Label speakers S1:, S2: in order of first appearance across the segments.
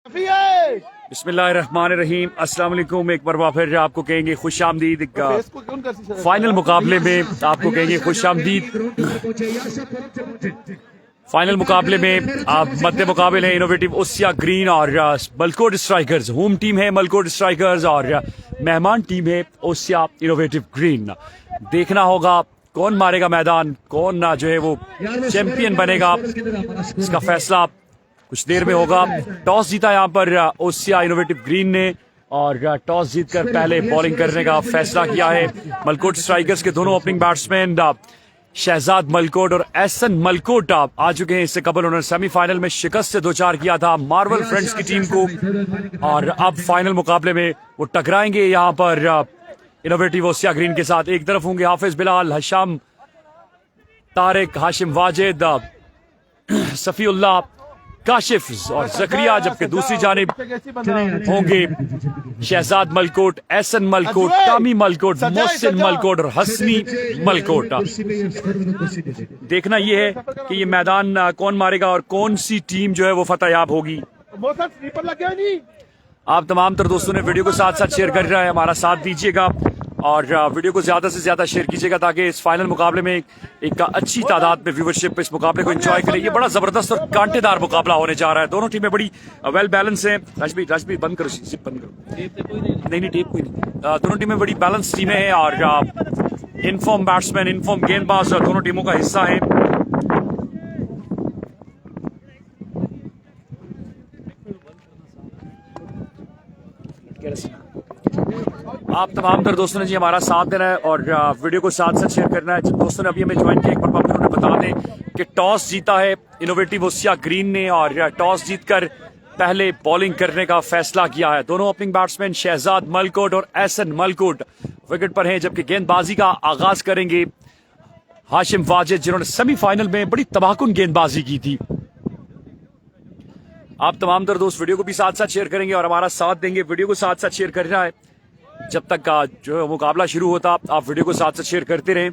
S1: बिस्मिल्लाहिर्रहमानिर्रहीम, अस्सलाम वालेकुम। एक बार फिर आपको कहेंगे खुश आमदीद। फाइनल मुकाबले में आपको कहेंगे खुश आमदीद। फाइनल मुकाबले में आप मध्य मुकाबले हैं इनोवेटिव ओसिया ग्रीन और मलकोट स्ट्राइकर्स। होम टीम है मलकोट स्ट्राइकर्स और मेहमान टीम है ओसिया इनोवेटिव ग्रीन। देखना होगा कौन मारेगा मैदान, कौन जो है वो चैंपियन बनेगा। इसका फैसला कुछ देर में होगा। टॉस जीता यहाँ पर ओसिया इनोवेटिव ग्रीन ने और टॉस जीतकर पहले बॉलिंग करने का फैसला किया है। मलकोट स्ट्राइकर्स के दोनों ओपनिंग बैट्समैन शहजाद मलकोट और एहसन मलकोट आ चुके हैं। इससे कबल उन्होंने सेमीफाइनल में शिकस्त से दो चार किया था मार्वल फ्रेंड्स की टीम को और अब फाइनल मुकाबले में वो टकराएंगे यहाँ पर इनोवेटिव ओसिया ग्रीन के साथ। एक तरफ होंगे हाफिज बिलाल, हशाम तारिक, हाशिम वाजिद, सफीउल्लाह, काशिफ और जकरिया, जबकि दूसरी जानिब होंगे शहजाद मलकोट, एहसन मलकोट, कामी मलकोट, मोहसिन मलकोट और हसनी मलकोट। देखना यह है कि ये मैदान कौन मारेगा और कौन सी टीम जो है वो फतेहयाब होगी। आप तमाम तर दोस्तों ने वीडियो को साथ साथ शेयर कर रहा है, हमारा साथ दीजिएगा और वीडियो को ज्यादा से ज्यादा शेयर कीजिएगा ताकि इस फाइनल मुकाबले में एक अच्छी तादाद में व्यूवरशिप इस मुकाबले को एंजॉय करें। ये बड़ा जबरदस्त और कांटेदार मुकाबला होने जा रहा है। दोनों टीमें बड़ी वेल बैलेंस हैं। राजबीर बंद करो, जिप बंद करो। नहीं टेप कोई नहीं। दोनों टीमें बड़ी बैलेंस टीमें हैं और इनफॉर्म बैट्समैन, इनफॉर्म गेंदबाज दोनों टीमों का हिस्सा है। आप तमाम तर दोस्तों ने जी हमारा साथ देना है और वीडियो को साथ साथ शेयर करना है। जिन दोस्तों ने अभी हमें ज्वाइन किया एक बार उन्होंने बता दें कि टॉस जीता है इनोवेटिव ओसिया ग्रीन ने और टॉस जीतकर पहले बॉलिंग करने का फैसला किया है। दोनों ओपनिंग बैट्समैन शहजाद मलकोट और एहसन मलकोट विकेट पर हैं, जबकि गेंदबाजी का आगाज करेंगे हाशिम वाजिद जिन्होंने सेमीफाइनल में बड़ी तबाहकुन गेंदबाजी की थी। आप तमाम तर दोस्त वीडियो को भी साथ साथ शेयर करेंगे और हमारा साथ देंगे। वीडियो को साथ साथ शेयर करना है जब तक का जो है मुकाबला शुरू होता। आप वीडियो को साथ साथ शेयर करते रहें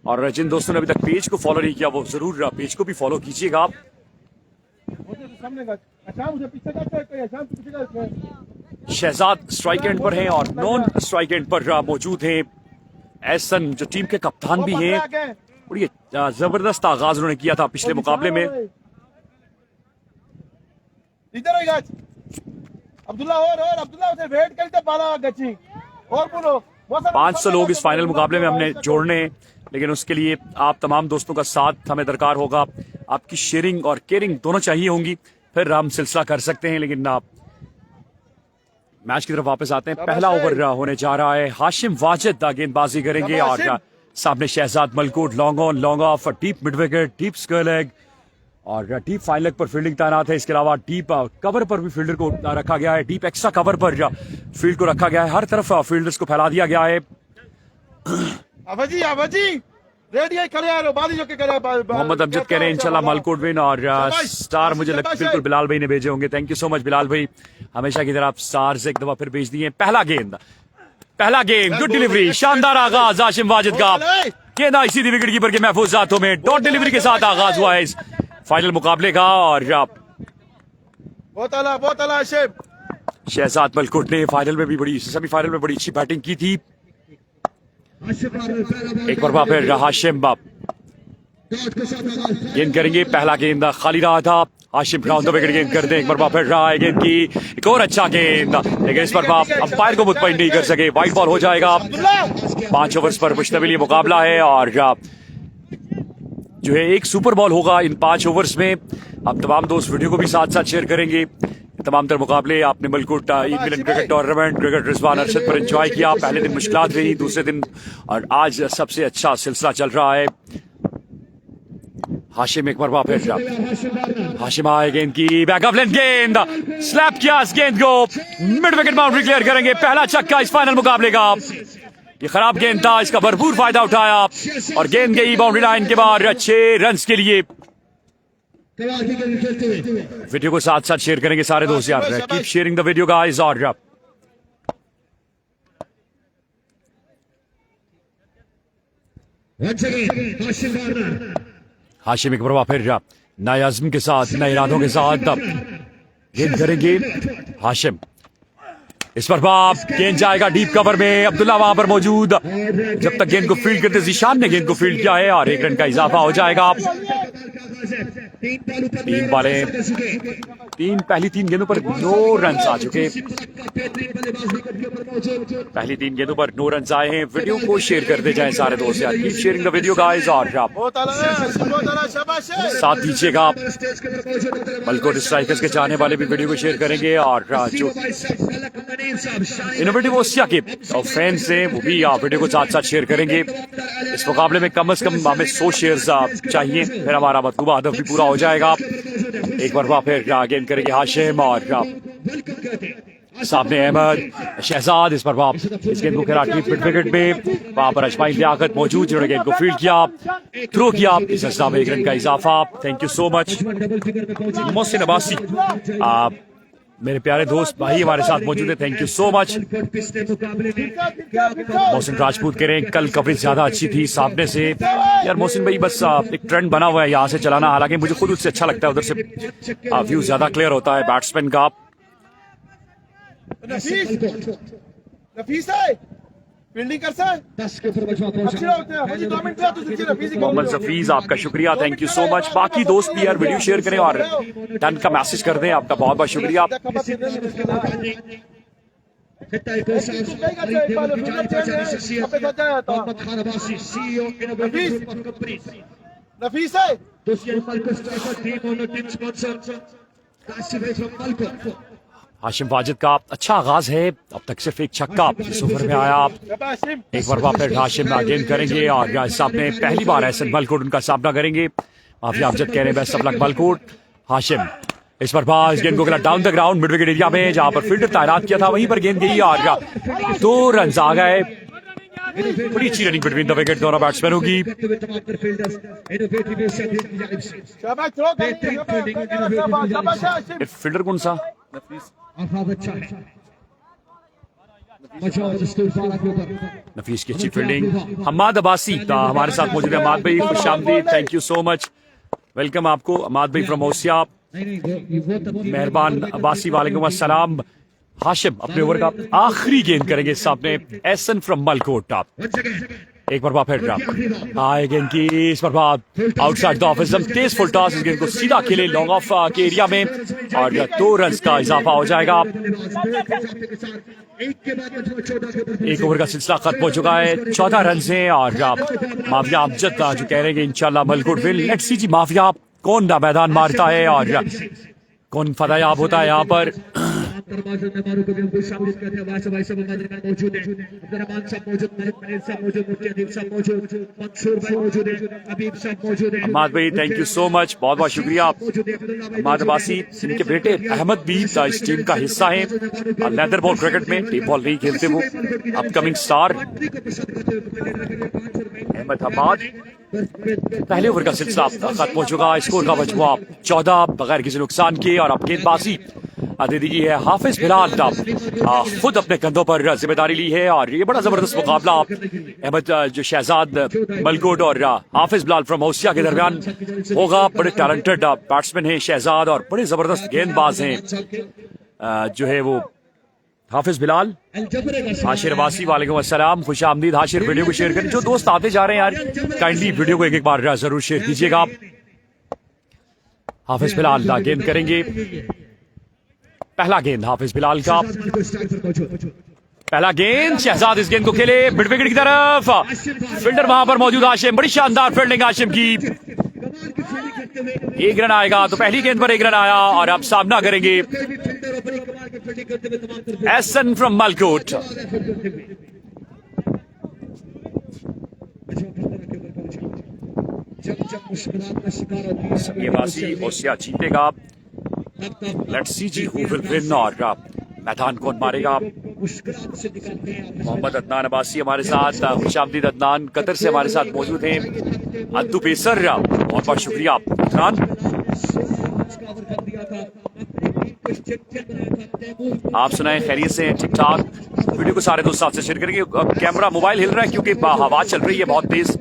S1: और जिन दोस्तों ने अभी तक पेज को फॉलो नहीं किया वो जरूर पेज को भी फॉलो कीजिएगा। आप शहजाद स्ट्राइक एंड पर हैं और नॉन स्ट्राइक एंड पर मौजूद हैं एहसन जो टीम के कप्तान भी हैं। और ये जबरदस्त आगाज उन्होंने किया था पिछले मुकाबले में। अब्दुल्ला उसे वेट करते 500 लोग इस फाइनल मुकाबले में हमने जोड़ने हैं, लेकिन उसके लिए आप तमाम दोस्तों का साथ हमें दरकार होगा। आपकी शेयरिंग और केयरिंग दोनों चाहिए होंगी, फिर हम सिलसिला कर सकते हैं। लेकिन आप मैच की तरफ वापस आते हैं। पहला ओवर होने जा रहा है। हाशिम वाजिद गेंदबाजी करेंगे और सामने Shahzad Malkot long on long off, deep mid wicket, deep square leg और डीप फाइन लेग पर फील्डिंग तैनात है। इसके अलावा डीप कवर पर भी फील्डर को रखा गया है। डीप एक्स्ट्रा कवर पर फील्ड को रखा गया है। हर तरफ फील्डर्स को फैला दिया गया है। मोहम्मद अमजद कह रहे हैं इंशाल्लाह मलकोट विन और स्टार मुझे लगता है बिल्कुल बिलाल भाई ने भेजे होंगे। Thank you so much Bilal भाई, हमेशा की तरह आप स्टार्स एक दफा फिर भेज दिए। पहला गेंद गुड डिलीवरी, शानदार आगाज हाशिम वाजिद का। गेंद आई सीधी विकेट कीपर के महफूज हाथों में। डॉट डिलीवरी के साथ आगाज हुआ है इस फाइनल मुकाबले का और शहजाद मलकोट ने फाइनल में भी सेमीफाइनल में बड़ी अच्छी बैटिंग की थी। एक बार फिर हाशिम गेंद करेंगे। पहला गेंद खाली रहा था। हाशिम ग्राउंड द विकेट गेंद कर दे। एक बार फिर रहा है गेंद की एक और अच्छा गेंद, लेकिन इस पर अंपायर को मुतमईन नहीं कर सके। वाइड बॉल हो जाएगा। 5 ओवर्स पर मुश्तमिल ये मुकाबला है और जो है एक सुपर बॉल होगा इन 5 ओवर्स में। आप तमाम दोस्त वीडियो को भी साथ साथ शेयर करेंगे। तमाम तर मुकाबले आपने Malkot Eid Milan cricket tournament cricket Rizwan Arshad पर एंजॉय किया। पहले दिन मुश्किलात रही, दूसरे दिन और आज सबसे अच्छा सिलसिला चल रहा है। हाशिम एक बार फिर हाशिम आए गेंद की बैकअप लेंथ गेंद स्लैप किया इस गेंद को। मिड विकेट बाउंड्री क्लियर करेंगे। पहला छक्का इस फाइनल मुकाबले का। ये खराब गेंद था, इसका भरपूर फायदा उठाया और गेंद गई बाउंड्री लाइन के बाहर 6 रन्स के लिए। वीडियो को साथ साथ शेयर करेंगे सारे दोस्त यार। Keep sharing the video guys और हाशिम एक बार फिर नए अज़्म के साथ, नए इरादों के साथ गेंद करेंगे हाशिम। इस पर बाप गेंद जाएगा डीप कवर में, अब्दुल्ला वहां पर मौजूद, जब तक गेंद को फील्ड करते जीशान ने गेंद को फील्ड किया है और 1 रन का इजाफा हो जाएगा। पहली 3 गेंदों पर 9 रन आ चुके, पहली 3 गेंदों पर 9 रन आए हैं। वीडियो को शेयर करते जाएं सारे दोस्त यार, keep sharing the video guys, और साथ दीजिएगा आप मलकोट स्ट्राइकर्स के चाहने वाले भी वीडियो को शेयर करेंगे, और जो इनोवेटिव ओसिया के फैंस हैं वो भी वीडियो को साथ साथ शेयर करेंगे। इस मुकाबले में कम से कम हमें 100 शेयर्स चाहिए, फिर हमारा मतलूबा हदफ भी पूरा हो जाएगा। एक बार फिर गेंद करेंगे हाशिम, और सामने अहमद शहजाद, इस पर बाप इस गेंद को खेला डीप मिड विकेट में, वहां पर अजमाइल लियाकत मौजूद जिन्होंने गेंद को फील्ड किया, थ्रो किया, इस अरसा में 1 रन का इजाफा। Thank you so much. Mohsin Abbasi मेरे प्यारे दोस्त भाई हमारे साथ मौजूद है, thank you so much. Mohsin Rajput कह रहे हैं कल कवरेज ज्यादा अच्छी थी सामने से। यार मोहसिन भाई बस एक ट्रेंड बना हुआ है यहाँ से चलाना, हालांकि मुझे खुद उससे अच्छा लगता है, उधर से व्यू ज्यादा क्लियर होता है बैट्समैन का।
S2: फील्डिंग कर
S1: मोहम्मद जफीज आपका शुक्रिया, थैंक यू सो मच। बाकी दोस्त भी यार वीडियो शेयर करें और डन का मैसेज कर दें, आपका बहुत बहुत शुक्रिया।
S2: नफीस है
S1: हाशिम वाजिद का अच्छा आगाज है, अब तक सिर्फ एक छक्का इस ओवर में आया। एक बार फिर हाशिम गेंद करेंगे और सामने पहली बार एहसन मलकोट उनका सामना करेंगे। माफी अमजद कह रहे हैं best of luck Malkot. Hashim इस पर पास गेंद को खेला down the ground mid wicket area में, जहां पर फील्डर तैनात किया था वहीं पर गेंद गई और 2 रन आ गए। बड़ी अच्छी रनिंग बिटवीन द विकेट दोनों बैट्समैनों की। फील्डर कौन सा? नफीस की अच्छी फील्डिंग। हमाद अब्बासी हमारे साथ मौजूद है। हमाद भाई खुशामदीद, thank you so much, welcome आपको हमाद भाई फ्रॉम ओसिया। मेहरबान अब्बासी वालेकुम अस्सलाम। हाशिम अपने ओवर का आखिरी गेंद करेंगे सामने एहसन फ्रॉम मलकोट। एक बार फिर आए गेंद की इस पर आउटसाइड द ऑफ एकदम तेज फुल टॉस, इस गेंद को सीधा खेले लॉन्ग ऑफ के एरिया में और 2 रन का इजाफा हो जाएगा। एक ओवर का सिलसिला खत्म हो चुका है, 14 रन हैं और माफिया अमजद जो कह रहे हैं इंशाल्लाह मलकोट विल। लेट्स सी जी माफिया कौन ना मैदान मारता है और कौन फतेयाब होता है यहाँ पर। अहमद भाई थैंक यू सो मच, बहुत बहुत शुक्रिया। अहमद अब्बासी इनके बेटे अहमद भी इस टीम का हिस्सा है, लेदर बॉल क्रिकेट में टेप बॉल नहीं खेलते वो, अपकमिंग स्टार अहमद हमाद। पहले ओवर का सिलसिला खत्म हो चुका, स्कोर का मजमुआ 14 बगैर किसी नुकसान के। और अब गेंदबाजी दे दी है हाफिज बिलाल, खुद अपने कंधों पर जिम्मेदारी ली है और ये बड़ा जबरदस्त मुकाबला अहमद जो शहजाद मलकोट और हाफिज बिलाल फ्रॉम ओसिया के दरमियान होगा। बड़े टैलेंटेड बैट्समैन हैं शहजाद और बड़े जबरदस्त गेंदबाज हैं जो है वो हाफिज बिलाल। हाशिर अब्बासी वालेकुम अस्सलाम, खुश आमदीद। हाशिर वीडियो को शेयर करें, जो दोस्त आते जा रहे हैं यार काइंडली वीडियो को एक बार जरूर शेयर कीजिएगा। हाफिज बिलाल गेंद करेंगे, पहला गेंद हाफिज बिलाल का, पहला गेंद शहजाद इस गेंद को खेले मिड विकेट की तरफ, फील्डर वहां पर मौजूद हाशिम, बड़ी शानदार फील्डिंग हाशिम की। 1 रन आएगा तो पहली गेंद पर 1 रन आया और अब सामना करेंगे एहसन फ्रॉम मलकोट। समीबासी ओसिया जीतेगा, लेट्स सी जी हु विल विन और मैदान कौन मारेगा। मोहम्मद अदनान अब्बासी हमारे साथ, खुशामदीद अदनान कतर से हमारे साथ मौजूद हैं। अद्दू पेसर बहुत बहुत शुक्रिया अदनान। आप सुनाए खैरियत से ठीक ठाक। वीडियो को सारे दोस्त साथ से शेयर करेंगे। कैमरा मोबाइल हिल रहा है क्योंकि हवा चल रही है बहुत तेज।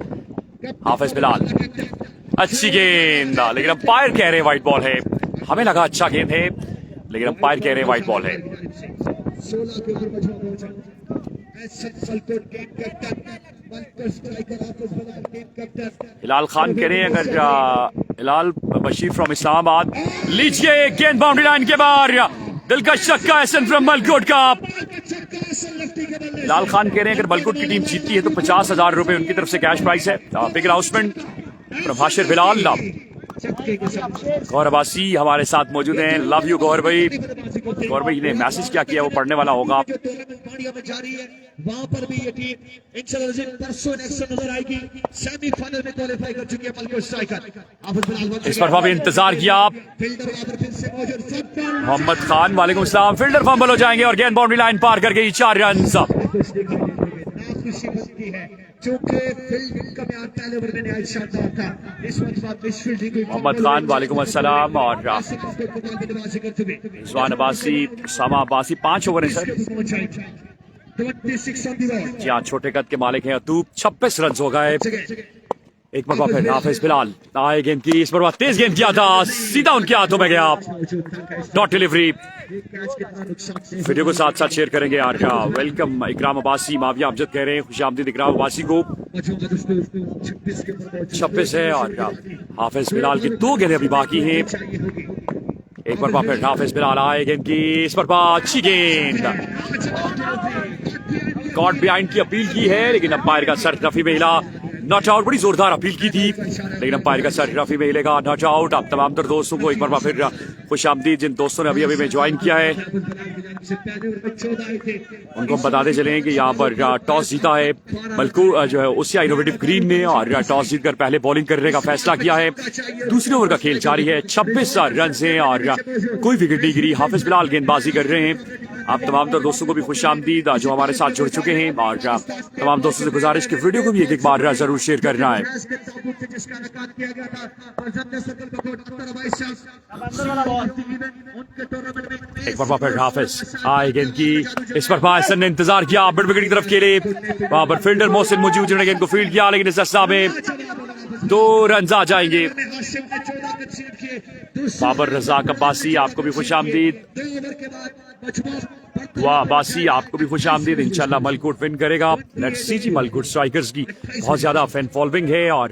S1: हाफिज बिलाल अच्छी गेंद, लेकिन अंपायर कह रहे व्हाइट बॉल है। हमें लगा अच्छा गेंद है, लेकिन अंपायर कह रहे व्हाइट बॉल है। हिलाल खान कह रहे हैं, अगर हिलाल बशीर फ्रॉम इस्लामाबाद, लीजिए गेंद बाउंड्री लाइन के बाहर, दिलकश छक्का एहसन फ्रॉम मलकोट का। हिलाल खान कह रहे हैं, अगर मलकोट की टीम जीतती है तो 50,000 रुपए उनकी तरफ से कैश प्राइस है। Big announcement from Hashir Bilal. Gohar Abbasi हमारे साथ मौजूद हैं। लव यू गौहर भाई। गौहर भाई ने मैसेज क्या किया वो पढ़ने वाला होगा।
S3: वहां पर भी ये टीम इंशाल्लाह परसों नेक्स्ट नजर आएगी। सेमीफाइनल में क्वालीफाई कर चुकी है मलकोट स्ट्राइकर।
S1: इस पर भी इंतजार किया। मोहम्मद खान वालेकुम सलाम। फील्डर फंबल हो जाएंगे और गेंद बाउंड्री लाइन पार कर गई। 4 रन। मोहम्मद खान वालेकुम अस्सलाम और रिजवान अब्बासी, सामा अब्बासी। 5 ओवर है सर। जी हाँ, छोटे कद के मालिक हैं अतूब। 26 रन हो गए। एक मरतबा फिर हाफिज बिलाल आए गेंद की। इस पर तेज गेंद किया था, सीधा उनके हाथों में गया। Dot delivery. वीडियो को साथ साथ शेयर करेंगे यार। वेलकम इकराम अब्बासी। माविया अमजद कह रहे हैं खुशामदीद इकराम अब्बासी को। 26 है और हाफिज बिलाल की 2 गेंदें अभी बाकी हैं। एक बार फिर हाफिज बिलाल आए गेंद की। इस पर अच्छी गेंद। कॉट बिहाइंड की अपील की है, लेकिन अंपायर का सर रफी में हिला। Not out. बड़ी जोरदार अपील की थी, लेकिन अंपायर का सर रफी में हिलेगा। Not out. आप तमाम तर दोस्तों को एक बार फिर खुशामदीद। जिन दोस्तों ने अभी अभी में ज्वाइन किया है उनको हम बताते चले कि यहाँ पर टॉस जीता है मलकू जो है ओसिया इनोवेटिव ग्रीन ने, और टॉस जीतकर पहले बॉलिंग करने का फैसला किया है। दूसरे ओवर का खेल जारी है। 26 रन हैं और कोई विकेट नहीं गिरी। हाफिज बिलाल गेंदबाजी कर रहे हैं। आप तमाम तर दोस्तों को भी खुशामदीद जो हमारे साथ जुड़ चुके हैं, और तमाम दोस्तों से गुजारिश की वीडियो को भी एक बार जरूर शेयर करना है। एक बार फिर हाफिज आए गेंद की। इस पर हसन ने इंतजार किया, मिड विकेट की तरफ खेले। वहां पर फील्डर मोहसिन मुजीब जिन्होंने गेंद को फील्ड किया, लेकिन इस अरसा में 2 रन आ जाएंगे। बाबर रजाक अब्बासी आपको भी खुशामदीद। वाह अब्बासी आपको भी खुशामदीद। इंशाल्लाह मलकोट विन करेगा। लेट्स सी जी। मलकोट स्ट्राइकर्स की बहुत ज्यादा फैन फॉलोइंग है और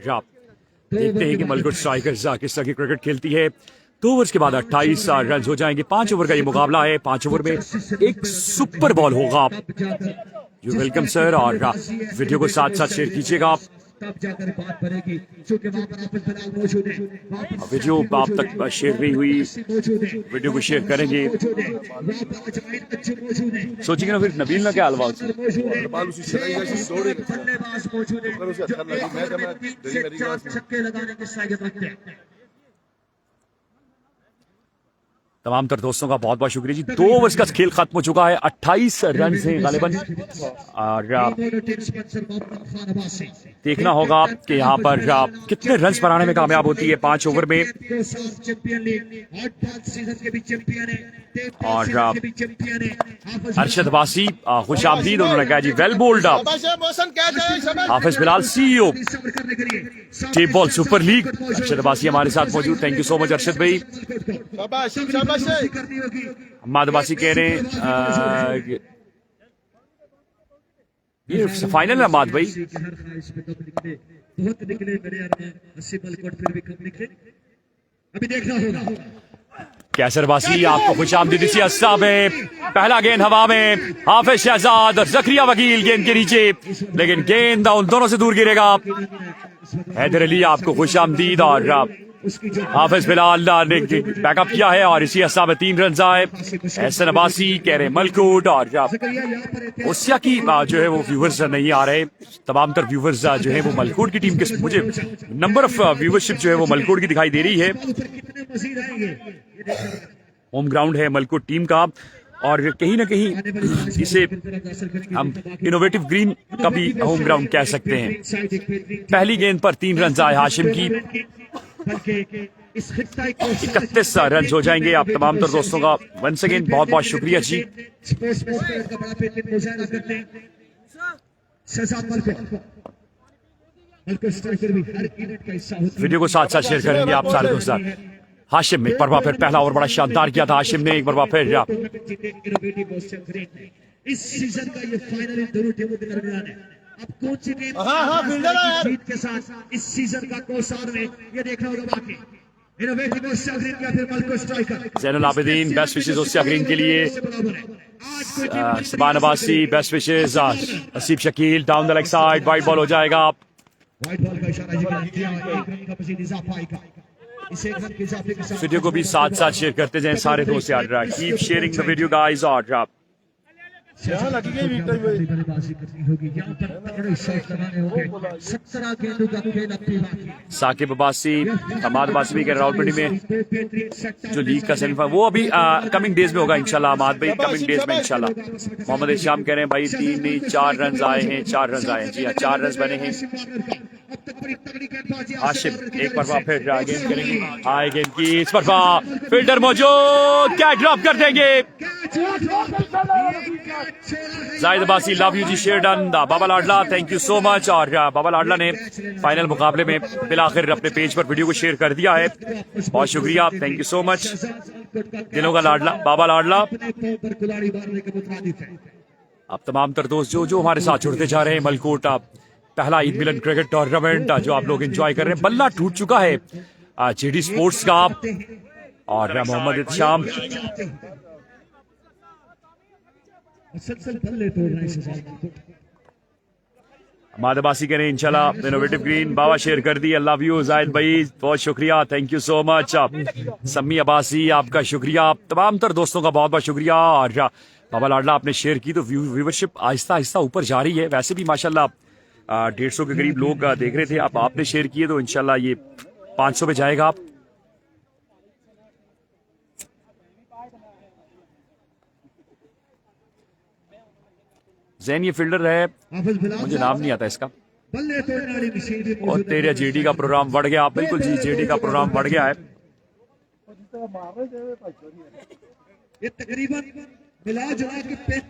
S1: देखते हैं कि मलकोट स्ट्राइकर्स किस तरह की क्रिकेट खेलती है। 2 ओवर्स के बाद 28 रन हो जाएंगे। 5 ओवर का ये मुकाबला है। 5 ओवर में एक सुपर बॉल होगा। You welcome sir. और वीडियो को साथ साथ शेयर कीजिएगा।
S3: तब जाकर बात बनेगी, क्योंकि वहां पर हाफिज बिलाल मौजूद है।
S1: वीडियो आप तक शेयर नहीं हुई, वीडियो को शेयर करेंगे। सोचिए ना फिर नबील ना क्या हलवा
S3: छक्के लगाने की साहित्यत रखते हैं।
S1: तमाम तर दोस्तों का बहुत बहुत शुक्रिया जी। 2 ओवर्स का खेल खत्म हो चुका है। 28 रन से गालिबन। और देखना होगा कि यहाँ पर कितने रन बनाने में कामयाब होती है 5 ओवर में। और अरशद अब्बासी खुशामदीद उन्होंने कहा जी well bowled. Hafiz Bilal CEO tape ball super league. Arshad Abbasi हमारे साथ मौजूद। Thank you so much Arshad भाई। हम्माद अब्बासी कह रहे हैं ये फाइनल है हम्माद भाई।
S3: बहुत निकले मेरे फिर भी कम निकले। अभी देखना होगा।
S1: कैसर अब्बासी आपको खुशामदीद। इसी अरसा में पहला गेंद हवा में। हाफिज शहजाद और जकरिया वकील गेंद के नीचे, लेकिन गेंद उन दोनों से दूर गिरेगा। हैदर अली आपको खुशामदीद। और हाफिज बिलाल ने बैकअप किया है और इसी अरसा में 3 रन आए। एहसन अब्बासी कह रहे मलकोट। और ओसिया की जो है वो व्यूवर्स नहीं आ रहे। तमाम तर व्यूवर्स जो है वो मलकोट की टीम के, मुझे नंबर ऑफ व्यूवरशिप जो है वो मलकोट की दिखाई दे रही है। होम ग्राउंड है मलकोट टीम का, और कहीं ना कहीं इसे हम इनोवेटिव ग्रीन का भी होम ग्राउंड कह सकते हैं। पहली गेंद पर 3 रन आए हाशिम की। 31 रन हो जाएंगे। आप तमाम तर दोस्तों का वंस अगेन बहुत बहुत शुक्रिया जी।
S3: मलकुश स्ट्राइकर भी हर इवेंट का हिस्सा होते हैं।
S1: वीडियो को साथ साथ शेयर करेंगे आप सारे दोस्त। हाशिम एक बार फिर पहला ओवर बड़ा शानदार किया था हाशिम ने, एक बार फिर
S3: टूर्नामेंट जीते इनोवेटिव ऑस्ट्रेलियन ग्रीन ने। इस सीजन का ये फाइनल इन दोनों टीमों के दरमियान है। अब कौन सी टीम
S2: फील्डर है यार।
S3: जीत के साथ इस सीजन का कोसार में ये देखना होगा। बाकी इनोवेटिव ऑस्ट्रेलियन ग्रीन का फिर Malkush striker
S1: Zainul Abidin best wishes Australia green के लिए, Saban Abbasi best wishes, Asib Shakil down the leg side, wide ball हो जाएगा।
S3: वाइड बॉल का इशारा किया, एक रन का मजीद इजाफा आएगा। इस एक रन के इजाफे के साथ
S1: वीडियो को भी साथ साथ शेयर करते जाएं सारे दोस्त यार। Keep sharing the video guys. और
S2: यहाँ लगी गई वीक टाइम में।
S3: बल्लेबाजी करनी होगी, यहाँ पर तगड़े शॉट लगाने होंगे। 17 गेंदों का खेल अब भी बाकी।
S1: साकिब अब्बासी, हमाद अब्बासी भी कह रहे रावलपिंडी में जो लीग का सेमीफाइनल वो अभी कमिंग डेज में होगा इंशाल्लाह। हमाद भाई कमिंग डेज में इंशाल्लाह। मोहम्मद इशाम कह रहे हैं भाई 3 नहीं 4 रन आए हैं, 4 रन आए हैं। जी हाँ 4 रन बने हैं। हाशिम एक बार फिर गेंद करेंगे, आए गेंद की इस बार फील्डर मौजूद, क्या ड्रॉप कर देंगे। जाहिद अब्बासी लव यू जी, शेयर डन। बाबा लाडला थैंक यू सो मच। और बाबा लाडला ने फाइनल मुकाबले में बिलाखिर अपने पेज पर वीडियो को शेयर कर दिया है, बहुत शुक्रिया, थैंक यू सो मच। दिनों का लाडला बाबा लाडला। अब तमाम तर दोस्त जो हमारे साथ जुड़ते जा रहे हैं, मलकोट पहला ईद मिलन क्रिकेट टूर्नामेंट जो आप लोग एंजॉय कर रहे हैं, बल्ला टूट चुका है जेडी स्पोर्ट्स का। और मोहम्मद इत्शाम मादबासी करें इंशाल्लाह। इनोवेटिव ग्रीन बाबा शेयर कर दी, अल्लाह यू जाहिद भाई बहुत शुक्रिया, थैंक यू सो मच। सम्मी अब्बासी आपका शुक्रिया, तमाम तर दोस्तों का बहुत बहुत शुक्रिया। और बाबा लाडला आपने शेयर की तो व्यूवरशिप आहिस्ता आहिस्ता ऊपर जा रही है। वैसे भी माशाल्लाह 150 के करीब लोग देख रहे थे, अब आपने शेयर किए तो इंशाल्लाह ये 500 पे जाएगा। आप जैन ये फील्डर है, मुझे नाम नहीं आता इसका। और तेरे जेडी का प्रोग्राम बढ़ गया, बिल्कुल जी जेडी का प्रोग्राम बढ़ गया है।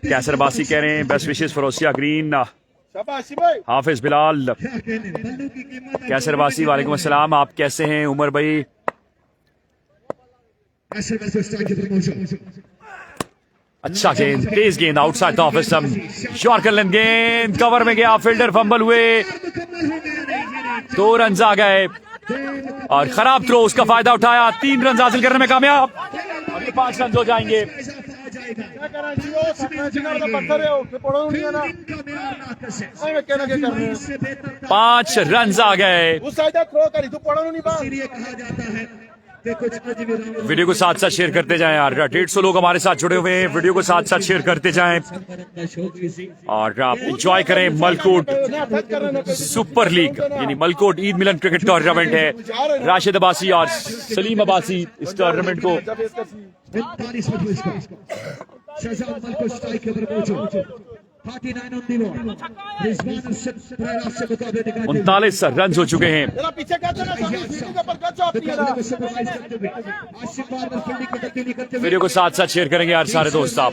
S1: कैसर बासी कह रहे हैं बेस्ट विशेस फॉर ओसिया ग्रीन। हाफिज बिलाल कैसर बासी वालेकुम अस्सलाम, आप कैसे हैं? उमर भाई अच्छा गेंद, तेज गेंद outside the off stump, yorker length गेंद कवर में गया, फील्डर फंबल हुए, 2 रन आ गए और खराब थ्रो उसका फायदा उठाया, 3 रन हासिल करने में कामयाब। अभी 5 रन हो जाएंगे। 5 रन आ गए। वीडियो को साथ साथ शेयर करते जाएं यार, 150 लोग हमारे साथ जुड़े हुए हैं, वीडियो को साथ साथ शेयर करते जाएं और आप एंजॉय करें। मलकोट सुपर लीग यानी मलकोट ईद मिलन क्रिकेट टूर्नामेंट है। राशिद अब्बासी और सलीम अब्बासी इस टूर्नामेंट को 39 रन हो चुके हैं। वीडियो को साथ साथ शेयर करेंगे यार सारे दोस्त। आप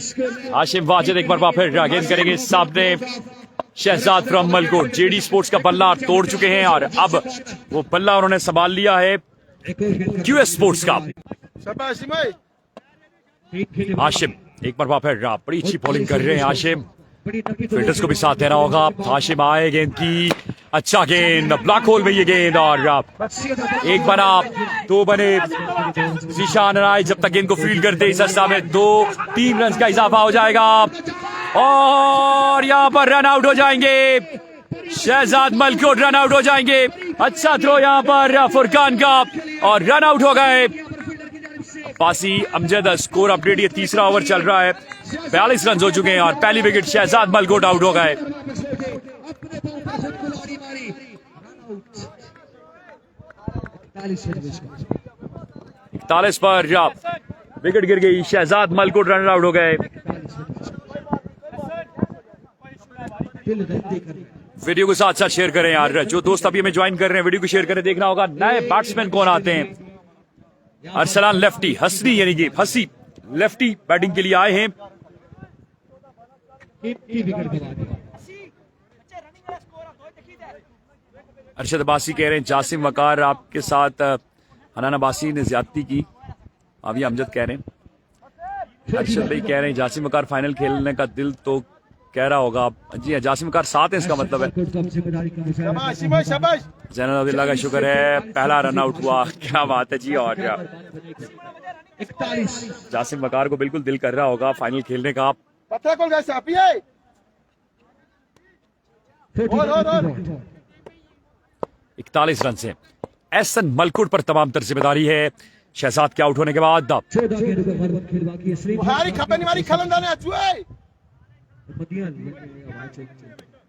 S1: आशिम वाजिद एक बार फिर गेंद करेंगे सामने, Shahzad from Malkot JD sports का बल्ला तोड़ चुके हैं और अब वो बल्ला उन्होंने संभाल लिया है क्यूएस स्पोर्ट्स का। आशिम एक बार फिर बड़ी अच्छी बॉलिंग कर रहे हैं आशिम, फील्डर्स को भी साथ देना होगा। हाशिम आए गेंद की, अच्छा गेंद ब्लैक होल में ये गेंद और एक बना, 2 बने। जीशान राय जब तक गेंद को फील्ड करते इस अवस्था में 2-3 रन का इजाफा हो जाएगा और यहाँ पर रन आउट हो जाएंगे। शहजाद मलकोट रन आउट हो जाएंगे। अच्छा थ्रो यहाँ पर फुरकान का और रन आउट हो गए। पासी अमजद स्कोर अपडेट, ये तीसरा ओवर चल रहा है, 42 रन हो चुके हैं और पहली विकेट शहजाद मलकोट आउट हो गए। 41 पर विकेट गिर गई, शहजाद मलकोट रन आउट हो गए। वीडियो को साथ साथ शेयर करें यार, जो दोस्त अभी हमें ज्वाइन कर रहे हैं वीडियो को शेयर करें। देखना होगा नए बैट्समैन कौन आते हैं। अरसलान लेफ्टी, हसनी यानी कि हसी लेफ्टी बैटिंग के लिए आए हैं। अरशद अब्बासी कह रहे हैं जासिम वकार आपके साथ हनान अब्बासी ने ज्यादती की। अभी अमजद कह रहे हैं। अरशद भाई कह रहे हैं जासिम वकार फाइनल खेलने का दिल तो कह रहा होगा। जी हाँ, जासिम वकार साथ है, इसका मतलब है।
S2: शाबाश शाबाश शाबाश।
S1: जैनल अब्दुल्ला का शुक्र है, पहला रन आउट हुआ। क्या बात है जी। और
S3: 41
S1: जासिम वकार को बिल्कुल दिल कर रहा होगा फाइनल खेलने का।
S2: पत्थर को गैस आप है। और
S1: 41 रन से एहसन मलकुट पर तमाम तर जिम्मेदारी है शहजाद के आउट होने के बाद।
S3: 14 गेंदों का बर्बाद खेल बाकी है। श्री
S2: बुहारी खपे नहीं मारी खलंदाने अचुए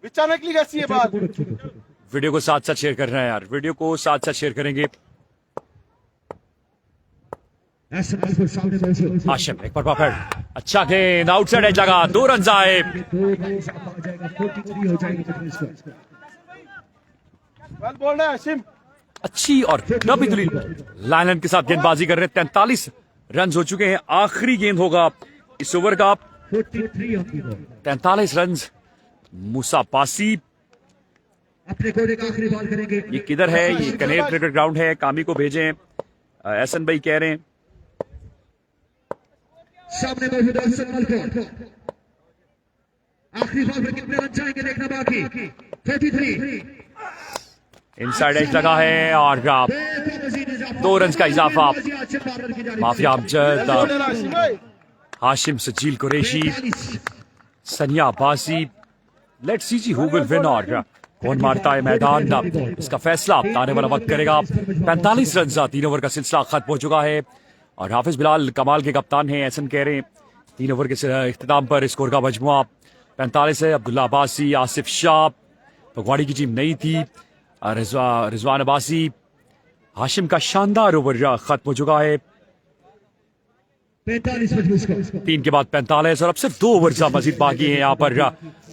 S2: विचार निकली कैसी है बात।
S1: वीडियो को साथ साथ शेयर कर रहे हैं यार, वीडियो को साथ साथ शेयर करेंगे।
S3: एहसन मलकुट सामने मौजूद।
S1: आशिम एक पर फिर अच्छा गेंद, आउटसाइड एज लगा, 2 रन आए।
S3: 2 का इजाफा हो जाएगा, 43 हो जाएगा टोटल स्कोर।
S2: वेल बोल रहा है हाशिम।
S1: अच्छी और नबी दलील लाइन के साथ गेंदबाजी कर रहे हैं। 43 रन हो चुके हैं, आखिरी गेंद होगा इस ओवर का।
S3: 43 ऑन द बॉल।
S1: 43 रन। मूसा पासी
S3: अपने कोने का आखिरी बॉल करेंगे।
S1: ये किधर है? ये कनेर क्रिकेट ग्राउंड है, कामी को भेजें। एहसन भाई कह रहे हैं।
S3: सामने मौजूद एहसन मलकुट। आखिरी बॉल पर कितने रन जाएंगे देखना बाकी। 43
S1: इनसाइड एज लगा है और 2 रन का इजाफा। माफिया अमजद,
S2: बोल रहा है हाशिम भाई।
S1: हाशिम, सजील कुरैशी, सनिया अब्बासी। लेट्स सी जी हु विल विन और कौन मारता है मैदान। इसका फैसला आने वाला वक्त करेगा। 45 रन 3 ओवर का सिलसिला खत्म हो चुका है और हाफिज बिलाल कमाल के कप्तान हैं। ऐसा कह रहे हैं 3 ओवर के इख्तिताम पर स्कोर का मजमुआ 45 है। अब्दुल्ला अब्बासी, आसिफ शाह, पगवाड़ी की टीम नहीं थी। रिजवान अब्बासी, हाशिम का शानदार ओवर खत्म हो चुका है।
S3: 45 मजबूत स्कोर।
S1: 3 के बाद 45 और अब सिर्फ 2 ओवर मजीद बाकी हैं यहाँ पर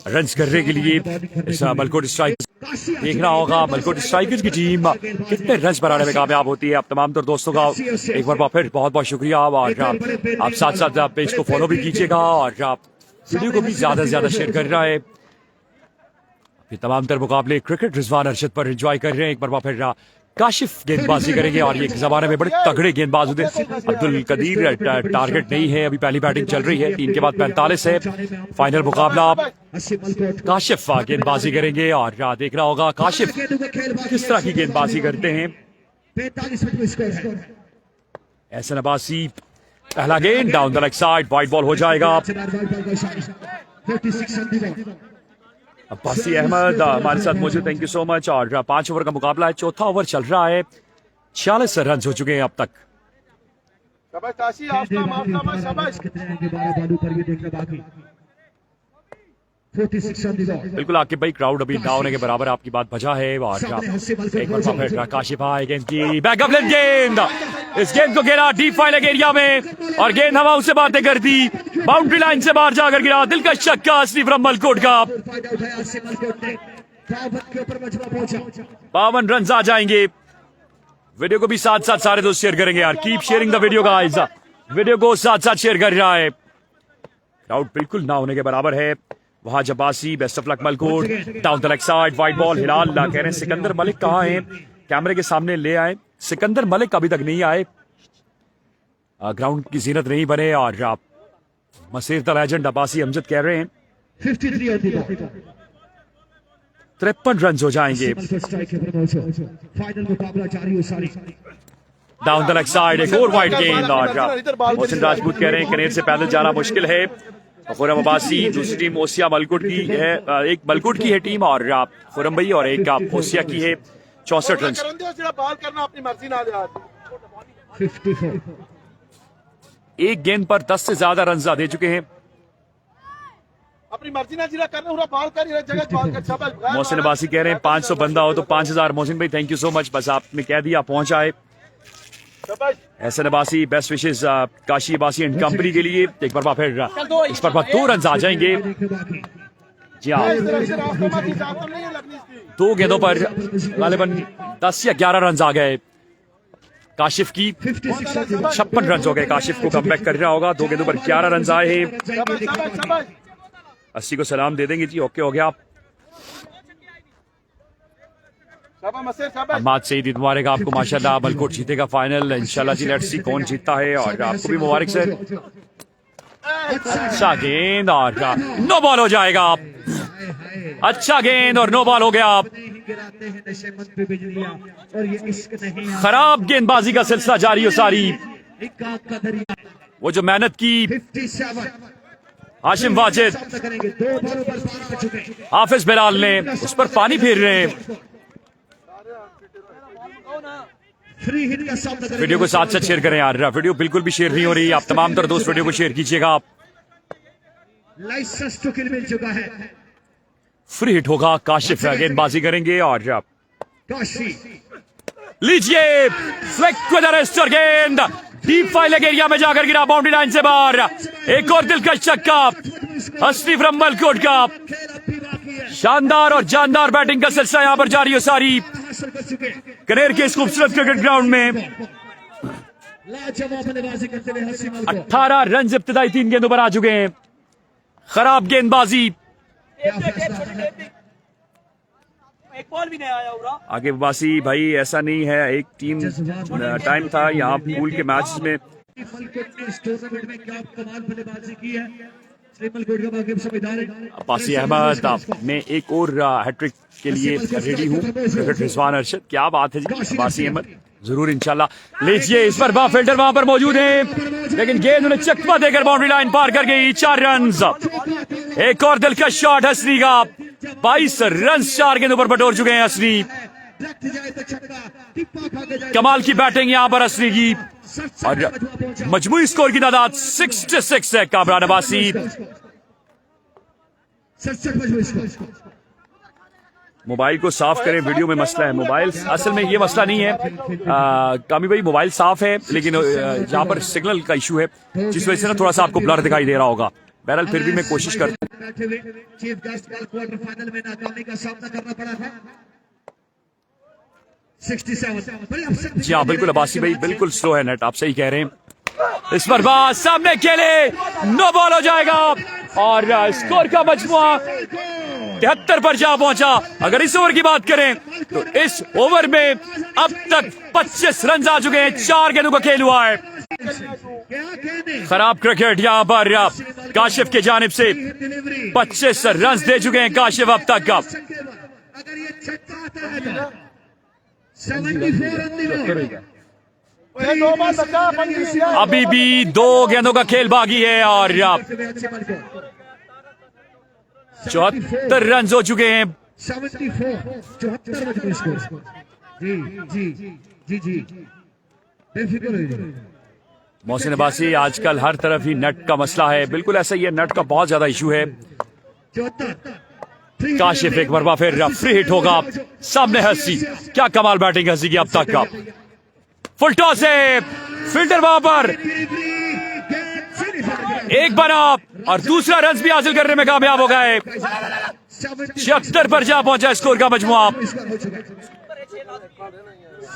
S1: रन करने के लिए। इस मलकोट स्ट्राइकर्स देखना होगा मलकोट स्ट्राइकर्स की टीम कितने रन बनाने में कामयाब होती है। आप तमाम तर दोस्तों का एक बार फिर बहुत बहुत शुक्रिया और आप साथ साथ पेज को फॉलो भी कीजिएगा और वीडियो को भी ज्यादा से ज्यादा शेयर कर रहा है। ये तमाम तर मुकाबले क्रिकेट रिजवान अरशद पर एंजॉय कर रहे हैं। एक बार फिर काशिफ गेंदबाजी करेंगे और ये एक जमाने में बड़े तगड़े गेंदबाज होते हैं। अब्दुल कदीर टारगेट नहीं है, अभी पहली बैटिंग चल रही है। 3 के बाद 45 है। फाइनल मुकाबला काशिफ गेंदबाजी करेंगे और देखना होगा काशिफ किस तरह की गेंदबाजी करते हैं।
S3: 45 मजबूत स्कोर है।
S1: एहसन अब्बासी, पहला गेंद down the leg side, wide ball हो जाएगा।
S3: 46 on the ball.
S1: Abbasi Ahmed हमारे साथ मौजूद, थैंक यू सो मच। और 5 ओवर का मुकाबला है, चौथा ओवर चल रहा है। 46 रन हो चुके हैं अब तक।
S2: शाबाश ताशी, आपका मामला शाबाश।
S3: कितने आएंगे 12 बालू पर ये देखना बाकी। 46 ऑन द बॉल।
S1: बिल्कुल आकिब भाई, क्राउड अभी ना होने के बराबर आपकी बात बजा है। और एक बार फिर काशिफ गेंद की बैकअप लेन गेंद, इस गेंद को घेरा डीप फाइनल एरिया में और गेंद हवाओं से बातें कर दी, बाउंड्री लाइन से बाहर जाकर गिरा। दिल का छक्का असली फ्रॉम मलकोट का। 52 रन आ जाएंगे। वीडियो को भी साथ साथ सारे दोस्त शेयर करेंगे यार। Keep sharing the video guys, video को साथ साथ शेयर कर रहा है। क्राउड बिल्कुल ना होने के बराबर है। वहां Abbasi, best of luck Malkot, down the leg side, wide ball. Hilal कह रहे हैं सिकंदर मलिक कहाँ हैं, कैमरे के सामने ले आए। सिकंदर मलिक अभी तक नहीं आए, ग्राउंड की जीनत नहीं बने। और मसीर द लेजेंड अब्बासी अमजद कह रहे हैं
S3: 53 ऑन द बॉल।
S1: 53 रन हो जाएंगे।
S3: फाइनल मुकाबला जारी हो सारी।
S1: डाउन द लेग साइड एक और वाइड गेंद और मोहसिन राजपूत कह रहे हैं कनेर से पैदल जाना मुश्किल है। खुरम अब्बासी, दूसरी टीम ओसिया मलकुट की है, एक मलकुट की है टीम और खुरम भाई और एक ओसिया की है। 64 रन।
S2: बाल करना अपनी मर्जी ना दे।
S3: 54
S1: एक गेंद पर 10 से ज्यादा रन दे चुके हैं।
S2: अपनी मर्जी ना जिला करना, पूरा बाल कर, जगह बाल कर। शाबाश।
S1: मोहसिन अब्बासी कह रहे हैं 500 बंदा हो तो 5000। मोहसिन भाई थैंक यू सो मच, बस आपने कह दिया पहुंच आए।
S2: शाबाश।
S1: एहसन अब्बासी, बेस्ट विशेष काशी अब्बासी एंड कंपनी के लिए। एक बार फिर इस पर 2 रन आ जाएंगे। जी हाँ,
S2: इस तरह से रास्ता मार दी जाता नहीं है लगनी इसकी।
S1: 2 गेंदों पर गालिबन 10 या 11 रन आ गए। काशिफ की 56 रन हो गए। काशिफ को कमबैक करना होगा। 2 गेंदों पर 11 रन आए हैं।
S2: शाबाश शाबाश शाबाश।
S1: 80 को सलाम दे देंगे जी, ओके हो गया।
S2: शाबाश मसेर शाबाश
S1: अहमद सईद, ईद मुबारक आपको माशाल्लाह। मलकोट जीतेगा फाइनल इंशाल्लाह जी। लेट्स सी कौन जीतता है और आपको भी मुबारक सर। अच्छा गेंद और नो बॉल हो जाएगा। अच्छा गेंद और नो बॉल हो गया।
S3: गिराते हैं नशे मन पे बिजलियां और ये इश्क नहीं है।
S1: खराब गेंदबाजी का सिलसिला जारी हो सारी।
S3: एक आग का दरिया।
S1: वो जो मेहनत की
S3: 57
S1: हाशिम वाजिद,
S3: सामना करेंगे। 2 बॉलों पर पार कर चुके।
S1: हाफिज बिलाल ने उस पर पानी फेर रहे हैं।
S3: फ्री हिट का सामना करेंगे।
S1: वीडियो को साथ साथ शेयर करें यार, वीडियो बिल्कुल भी शेयर नहीं हो रही। आप तमाम तर दोस्त वीडियो को शेयर कीजिएगा। आप
S3: लाइसेंस टू किल मिल चुका है।
S1: फ्री हिट होगा, काशिफ गेंदबाजी करेंगे और
S3: काशी
S1: लीजिए फ्लिक विद अरेस्ट और गेंद डीप फाइल एरिया में जाकर गिरा बाउंड्री लाइन से बाहर। एक और दिलकश छक्का हसनी फ्रॉम मलकोट का।
S3: खेल अब भी बाकी है।
S1: शानदार और जानदार बैटिंग का सिलसिला यहां पर जारी हो सारी
S3: हासिल कर चुके।
S1: कनेर के इस खूबसूरत क्रिकेट ग्राउंड में।
S3: लाजवाब बल्लेबाजी करते हुए हसी मल को
S1: 18 रन इब्तिदाई 3 गेंदों पर आ चुके हैं। खराब गेंदबाजी।
S4: एक बॉल भी नहीं आया उरा।
S1: आगे वासी भाई ऐसा नहीं है, एक टीम टाइम था यहाँ पूल के मैच में।
S3: मलकोट ने इस टूर्नामेंट में क्या कमाल बल्लेबाजी की है। श्री मलकोट का बाकी संविधान
S1: अब्बासी अहमद, मैं एक और हैट्रिक के लिए रेडी हूँ। क्रिकेट रिजवान अरशद, क्या बात है जी। अब्बासी अहमद जरूर इंशाल्लाह। लीजिए इस पर फील्डर वहां पर मौजूद है, लेकिन गेंद उन्हें चकमा देकर बाउंड्री लाइन पार कर गई। 4 रन। एक और दिलकश शॉट हसनी का। 22 रन 4 गेंदों पर बटोर चुके हैं हसनी। कमाल की बैटिंग यहाँ पर हसनी की और मजमूई स्कोर की तादाद 66 है। कामरान अब्बासी मोबाइल को साफ करें, वीडियो में मसला है। मोबाइल असल में ये मसला नहीं है कामी भाई, मोबाइल साफ है लेकिन यहाँ पर सिग्नल का इशू है जिस वजह से ना थोड़ा सा आपको ब्लर दिखाई दे रहा होगा। बहरहाल फिर भी मैं कोशिश करता हूँ।
S3: चीफ गेस्ट कल क्वार्टर फाइनल में नाकामी का सामना करना पड़ा था। 67
S1: जी हाँ बिल्कुल अब्बासी भाई, बिल्कुल स्लो है नेट, आप सही कह रहे हैं। इस पर बात सामने खेले, नो बॉल हो जाएगा और स्कोर का मजमुआ 73 पर जा पहुंचा। अगर इस ओवर की बात करें तो इस ओवर में अब तक 25 रन आ चुके हैं। 4 गेंदों का खेल हुआ है। खराब क्रिकेट यहाँ पर काशिफ की जानिब से 25 रन दे चुके हैं काशिफ अब तक का।
S3: अगर ये छक्का आता है तो 74 रन दिए।
S2: ये 2 बार बचा पंद्रह दिया।
S1: अभी भी 2 गेंदों का खेल बाकी है और 74 रन हो चुके हैं।
S3: 74 स्कोर। जी जी जी जी बेफिक्र हो।
S1: मोहसिन अब्बासी, आजकल हर तरफ ही नेट का मसला है। बिल्कुल ऐसा ही है, नेट का बहुत ज्यादा इशू है।
S3: 74
S1: काशिफ एक बार फिर फ्री हिट होगा। सामने हसी, क्या कमाल बैटिंग हसी की अब तक का। फुल टॉस है, फील्डर वहां पर एक बना और दूसरा रन भी हासिल करने में कामयाब हो गए। 76 पर जा पहुंचा स्कोर का मजमुआ।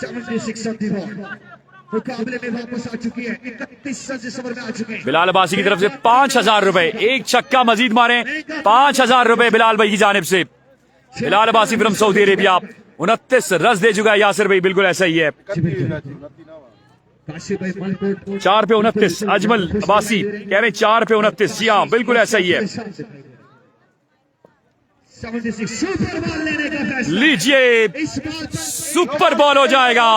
S3: 76 मुकाबले में वापस आ चुकी है। 31 रन इस ओवर में आ चुके हैं।
S1: बिलाल अब्बासी की तरफ से 5000 रुपए, एक छक्का मजीद मारे 5000 रुपए बिलाल भाई की जानिब से। Bilal Abbasi from Saudi Arabia 29 run दे चुका है। यासिर भाई बिल्कुल ऐसा ही है। 4 पे 29। अजमल अब्बासी कह रहे 4 पे 29। जी हाँ बिल्कुल ऐसा ही है।
S3: 76 सुपर बॉल लेने का फैसला।
S1: लीजिए सुपर बॉल हो जाएगा।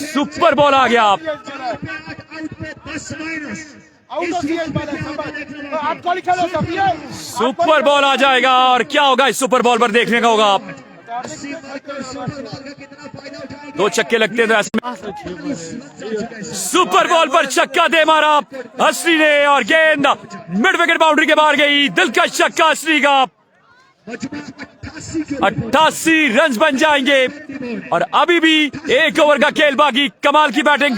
S1: सुपर बॉल आ गया।
S3: आउट पे 10 माइनस।
S2: आउट दिया इस बार। आप कॉल खेलो सफिया।
S1: सुपर बॉल आ जाएगा और क्या होगा इस सुपर बॉल पर देखने का होगा।
S3: 80 माइनस सुपर बॉल का कितना फायदा उठाएंगे।
S1: 2 छक्के लगते हैं तो ऐसे सुपर बॉल पर छक्का दे मारा हसनी ने और गेंद मिड विकेट बाउंड्री के बाहर गई। दिलकश छक्का हसनी का। 88 रन बन जाएंगे और अभी भी 1 ओवर का खेल बाकी। कमाल की बैटिंग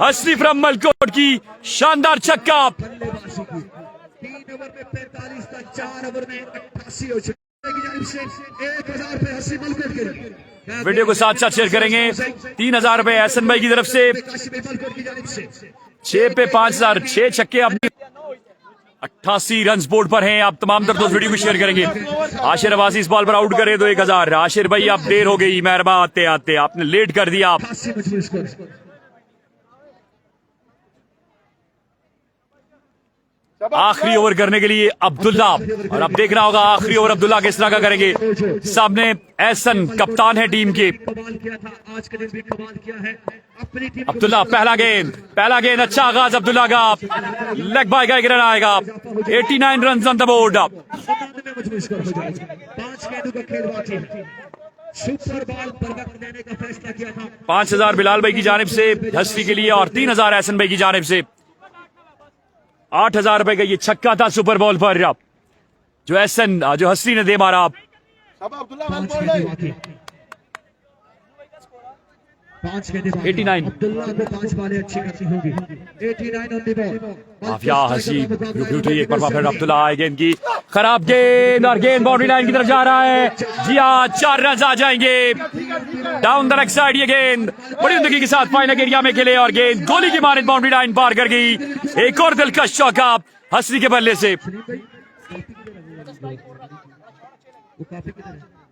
S1: हसनी फ्रॉम मलकोट की, शानदार छक्का।
S3: 3 ओवर में 45 था, 4 ओवर में 88 हो चुके। 1000 पे हसी मलकोट के लिए।
S1: वीडियो को साथ साथ शेयर करेंगे। 3000 रुपए एहसन भाई की तरफ से। 6 पे 5000, 6 छक्के अपनी 88 रन बोर्ड पर हैं। आप तमाम तर दोस्त वीडियो को शेयर करेंगे। आशिर अब्बासी इस बॉल पर आउट करे तो 1000। आशिर भाई आप देर हो गई, मेहरबान आते आते आपने लेट कर दिया।
S3: 88 मजबूर स्कोर।
S1: आखिरी ओवर करने के लिए अब्दुल्ला, और अब देखना होगा आखिरी ओवर अब्दुल्ला किस तरह का करेंगे। सामने एहसन कप्तान है टीम के।
S3: कमाल किया था, आज के दिन भी कमाल किया है अपनी टीम।
S1: अब्दुल्ला पहला गेंद अच्छा आगाज अब्दुल्ला का। लेग बाय का एक रन आएगा। 89 रन ऑन द बोर्ड।
S3: 99 मजबूर स्कोर हो जाएगा। 5 गेंदों का खेल बाकी है। सुपर बॉल पर वक्त देने का फैसला किया था।
S1: 5000 बिलाल भाई की जानिब से हस्ती के लिए और 3000 एहसन भाई की जानिब से। 8000 रुपए का ये छक्का था सुपर बॉल पर जो एहसन जो हस्ती ने दे मारा।
S2: शाबाश अब्दुल्ला, वेल
S3: 5
S2: बॉल्ड
S3: गेंदें
S2: है।
S3: बाकी। 5 गेंदें बाकी।
S1: 89
S3: अब्दुल्ला को 5 बालें अच्छी करनी होगी। 89 ऑन द बॉल।
S1: माफिया हसी ब्यूटी एक बार फिर अब्दुल्ला आए गेंद की खराब गेंद और गेंद बाउंड्री लाइन की तरफ जा रहा है। जी हाँ, 4 रन आ जाएंगे। डाउन द लेग साइड ये गेंद बड़ी उम्दगी के साथ फाइनल एरिया में खेले और गेंद गोली की मारिद बाउंड्री लाइन पार कर गई। एक और दिलकश चौका हसी के बल्ले से।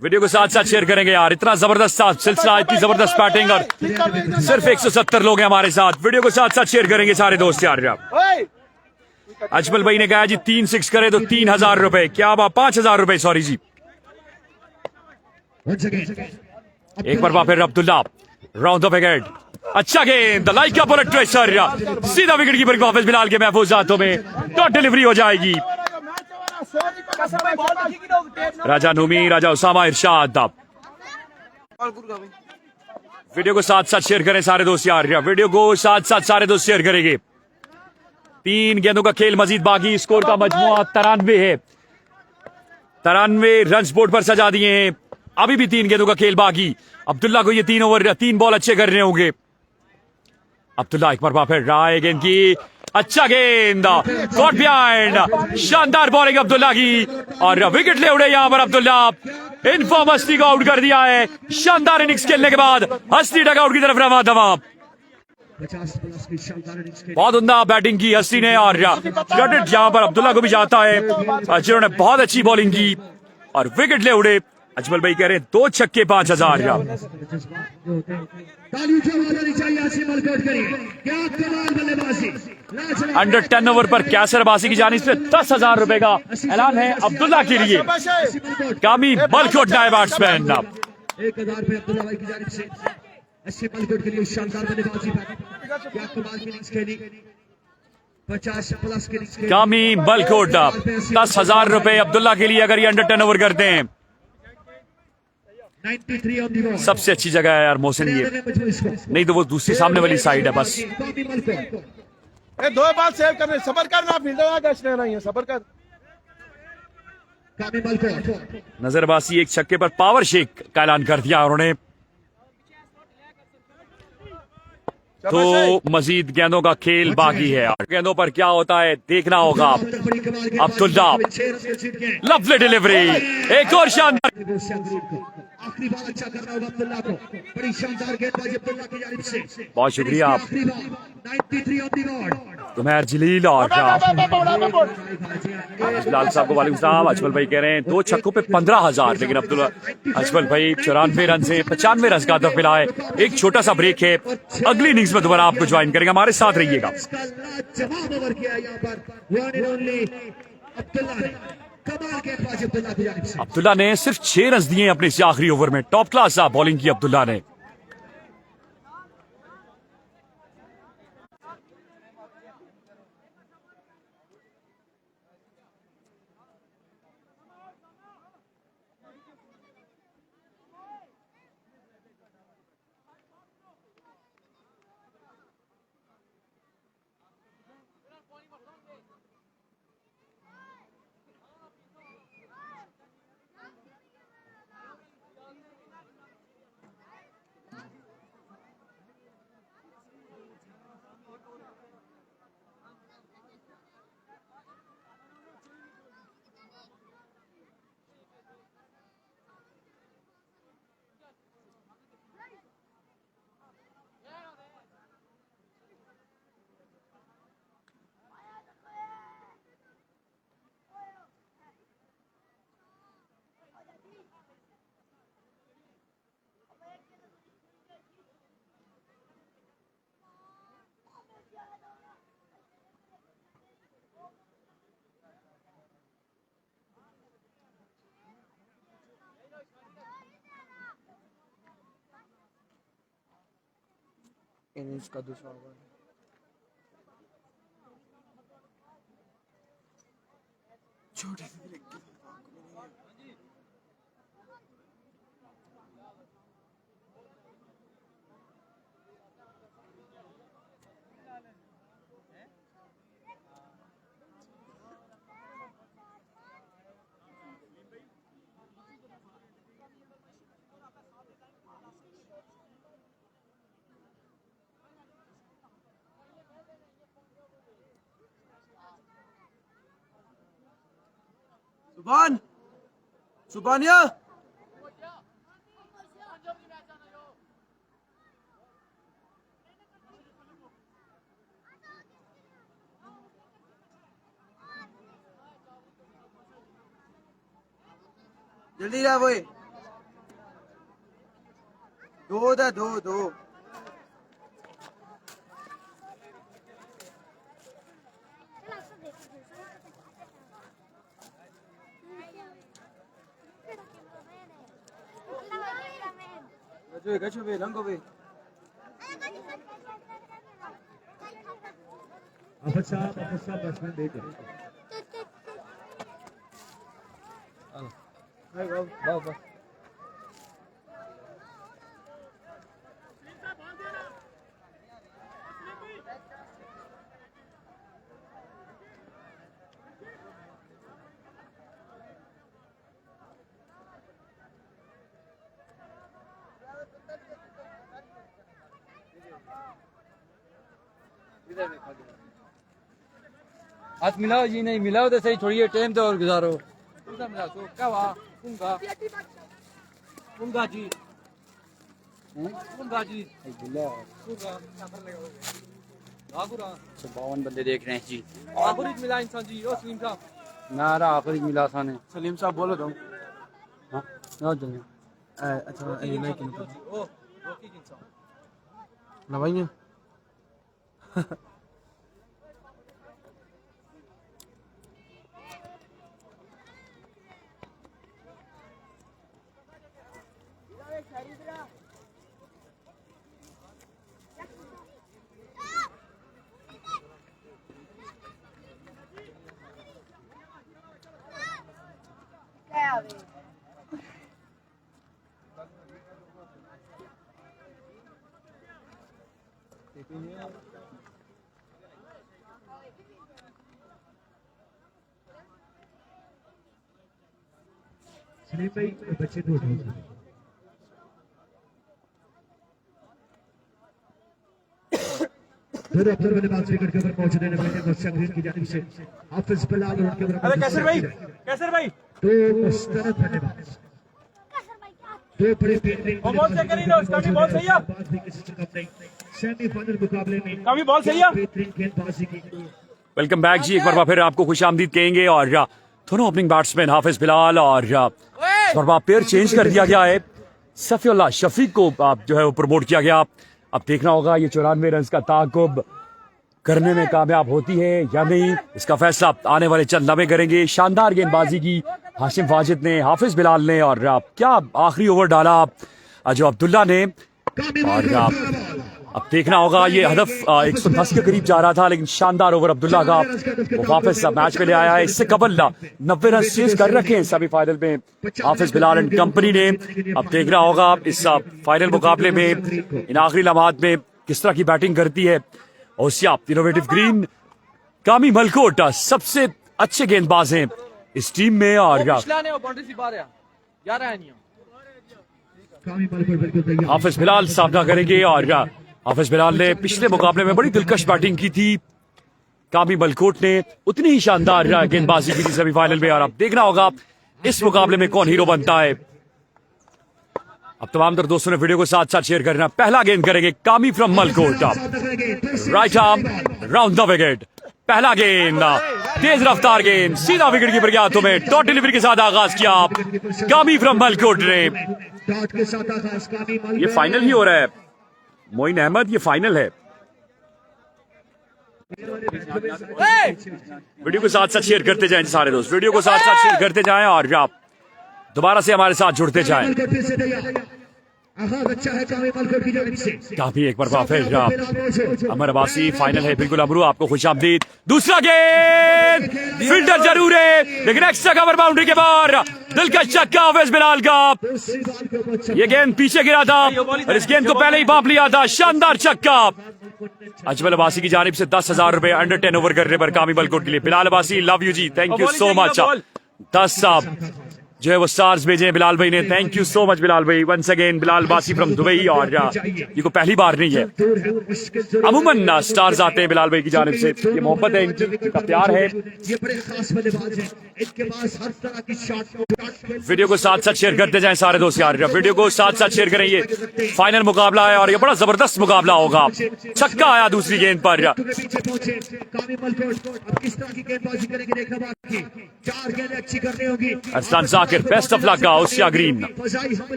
S1: वीडियो को साथ साथ शेयर करेंगे यार, इतना जबरदस्त सिलसिला, इतनी जबरदस्त बैटिंग और सिर्फ 170 लोग हैं हमारे साथ। वीडियो को साथ साथ शेयर करेंगे सारे दोस्त यार।
S2: ओए,
S1: अजमल भाई ने कहा जी 3 6 करे तो 3000 रुपए, क्या बात 5000 रुपए, सॉरी जी। एक बार फिर अब्दुल्ला राउंड द विकेट, अच्छा गेंद लाइक का बुलेट ट्रेसर, सीधा विकेट कीपर के ऑफिस बिलाल के महफूज हाथों में डॉट डिलीवरी हो जाएगी। राजा नूमी, राजा उसामा इरशाद। वीडियो को साथ साथ शेयर करें सारे दोस्त यार, वीडियो को साथ साथ सारे दोस्त शेयर करेंगे। 3 गेंदों का खेल मजीद बाकी, स्कोर का मजमुआ 93 है। 93 रन बोर्ड पर सजा दिए हैं। अभी भी 3 गेंदों का खेल बाकी। अब्दुल्ला को ये 3 बॉल अच्छे करने होंगे। अब्दुल्ला एक बार फिर रहा है गेंद की, अच्छा गेंद गॉट बिहाइंड, शानदार बॉलिंग अब्दुल्ला की और विकेट ले उड़े यहां पर अब्दुल्ला। इनफॉर्म हस्ती को आउट कर दिया है। शानदार इनिंग्स खेलने के बाद हस्ती डगआउट की तरफ रवा दवा।
S3: 50 प्लस की शानदार इनिंग्स खेली।
S1: बहुत उम्दा बैटिंग की हस्ती ने और क्रेडिट यहां पर अब्दुल्ला को भी जाता है जिन्होंने बहुत अच्छी बॉलिंग की और विकेट ले उड़े। अजमल भाई कह रहे हैं 2 छक्के 5000।
S3: तालियों की आवाज आनी चाहिए आसिम मलकोट के लिए। क्या कमाल बल्लेबाजी।
S1: अंडर 10 ओवर पर कैसर अब्बासी की जानिब से 10,000 रुपए का ऐलान है अब्दुल्ला के लिए। कामी मलकोट नए बैट्समैन।
S3: 1000 रुपए अब्दुल्ला भाई की जानिब से आसिम मलकोट के लिए शानदार बल्लेबाजी पर क्या कमाल की इनिंग्स खेली। 50 प्लस की इनिंग्स खेली।
S1: कामी मलकोट 10,000 रुपए अब्दुल्ला के लिए अगर ये अंडर 10 ओवर करते हैं।
S3: 93 ऑन द बॉल।
S1: सबसे अच्छी जगह है यार मोहसिन ये, नहीं तो वो दूसरी सामने वाली साइड है बस।
S2: ए 2 बॉल सेव करने, सबर कर ना, फील्डर गश्त नहीं है, सबर कर।
S1: नजरबासी एक छक्के पर पावर शेक का ऐलान कर दिया उन्होंने। तो मजीद गेंदों का खेल बाकी है। गेंदों पर क्या होता है देखना होगा। अब्दुल्ला लवली डिलीवरी, एक और शानदार।
S3: आखिरी बार अच्छा करना होगा अब्दुल्ला को। बड़ी शानदार गेंदबाजी अब्दुल्ला की जानिब से।
S1: बहुत शुक्रिया आप
S3: 93 ऑन द बॉल।
S1: तुम्हें जलील और लाल साहब को वालेकुम सलाम। अजमल भाई कह रहे हैं 2 छक्कों पे 15,000, लेकिन अब्दुल्ला अजमल भाई 94 रन से 95 रन का हदफ मिला है। एक छोटा सा ब्रेक है, अगली इनिंग्स में दोबारा आपको ज्वाइन करेंगे, हमारे साथ रहिएगा।
S3: जवाब ओवर किया यहाँ पर वन एंड ओनली अब्दुल्ला ने। कमाल गेंदबाजी अब्दुल्ला की जानिब से।
S1: अब्दुल्ला ने सिर्फ 6 रन दिए अपने इस आखिरी ओवर में। टॉप क्लास बॉलिंग की अब्दुल्ला ने।
S5: इनिंग्स का दूसरा ओवर।
S6: सुभान सुभानिया जल्दी जा वो दो दा दो दो Gaccio be, lango be.
S3: Afasa batsman देख रहे
S5: Hey, go. हाथ मिलाओ जी, नहीं मिलाओ तो सही, छोड़िए टाइम तो और गुजारो। मिला तो क्या हुआ? कुंगा जी, कुंगा जी,
S1: 52 बंदे देख रहे हैं जी।
S5: आखिरी मिला इंसान जी। ओ सलीम साहब,
S1: नारा आखिरी मिला था ने।
S6: सलीम साहब बोलो तुम।
S1: हाँ ना चलिए।
S6: अच्छा ये नहीं कि
S5: ओ रोकी इंसान
S6: नवाइया
S3: सलीम भाई बच्चे तो उठाओ दोनों अफसर बल्लेबाज विकेट के ऊपर पहुंचने लगे मस्या ग्रीन की जानिब से हाफिज बिलाल और उनके
S2: अरे कैसर भाई
S3: दो मुस्तरद बल्लेबाज दो बड़े बेहतरीन
S2: बॉल से करी ना, उसका भी बॉल सही है।
S3: सेमीफाइनल मुकाबले में
S2: काफी बॉल सही है।
S3: बेहतरीन गेंदबाजी की
S1: वेलकम बैक जी, एक बार फिर आपको खुशामदीद कहेंगे। और दोनों ओपनिंग बैट्समैन हाफिज बिलाल और इस बार पेयर चेंज कर दिया गया है। सफीउल्लाह शफीक को जो है वो प्रमोट किया गया। अब देखना होगा ये 94 रन का ताकुब करने में कामयाब होती है या नहीं, इसका फैसला आने वाले चंद लम्हे करेंगे। शानदार गेंदबाजी की हाशिम वाजिद ने, हाफिज बिलाल ने, और क्या आखिरी ओवर डाला जो अब्दुल्ला ने। और अब देखना होगा ये हदफ 110 के करीब जा रहा था, लेकिन शानदार ओवर अब्दुल्ला का वो वापस मैच में ले आया है। इससे कबल 90 रन चेज कर रखे हैं सेमीफाइनल में हाफिज बिलाल एंड कंपनी ने। अब देखना होगा इस फाइनल मुकाबले में इन आखिरी लम्हात में किस तरह की बैटिंग करती है ओसिया इनोवेटिव ग्रीन। कामी मलकोट सबसे अच्छे गेंदबाज हैं इस टीम में। और
S5: बाउंड्री सी बार यार है नहीं
S1: हाफिज बिलाल सामना करेंगे। और हाफिज बिलाल ने पिछले मुकाबले में बड़ी दिलकश बैटिंग की थी, कामी मलकोट ने उतनी ही शानदार गेंदबाजी की थी सेमीफाइनल में। और अब देखना होगा इस मुकाबले में कौन हीरो बनता है। अब तमाम तर दोस्तों ने वीडियो को साथ साथ शेयर करना। पहला गेंद करेंगे Kami from Malkot, right arm round the wicket. पहला गेंद तेज रफ्तार गेंद सीधा विकेट कीपर के हाथों में, डॉट डिलीवरी के साथ आगाज किया कामी फ्रॉम मलकोट ने। ये फाइनल ही हो रहा है मोइन अहमद, ये फाइनल है। वीडियो को साथ साथ शेयर करते जाएं सारे दोस्त, वीडियो को साथ साथ शेयर करते जाएं और आप दोबारा से हमारे साथ जुड़ते जाएं।
S3: आगाज अच्छा है कामी मलकोट की जानिब से।
S1: काफी एक बार फिर अमर अब्बासी फाइनल है बिल्कुल अमरू आपको खुशामदीद। दूसरा गेंद फील्डर जरूर है लेकिन एक्स्ट्रा कवर बाउंड्री के बाहर दिलकश छक्का हाफिज बिलाल का। ये गेंद पीछे गिरा था और इस गेंद को पहले ही बाप लिया था। शानदार छक्का अजमल अब्बासी की जानिब से 10,000 रुपए अंडर 10 ओवर करने पर कामी मलकोट के लिए। Bilal Abbasi love you ji, thank you so much. 10 साहब जो है वो स्टार्स भेजे बिलाल भाई ने, thank you so much Bilal भाई। वंस अगेन बिलाल बासी फ्रॉम दुबई और ये को पहली बार नहीं है, अमूमन स्टार्स आते हैं बिलाल भाई की जानिब से। ये मोहब्बत है इनकी, इनका प्यार है।
S3: ये बड़े खास बल्लेबाज हैं, इनके पास हर तरह की शॉट।
S1: वीडियो को साथ साथ शेयर करते जाएं सारे दोस्त यार, वीडियो को साथ साथ शेयर करें। ये फाइनल मुकाबला है और ये बड़ा जबरदस्त मुकाबला होगा। छक्का आया दूसरी गेंद पर।
S3: पीछे पहुंचे कामी मलकोट, अब किस तरह की गेंदबाजी करेंगे देखना बाकी। 4 गेंदें अच्छी करनी होगी।
S1: Arsalan Zakir best of luck का ओसिया ग्रीन।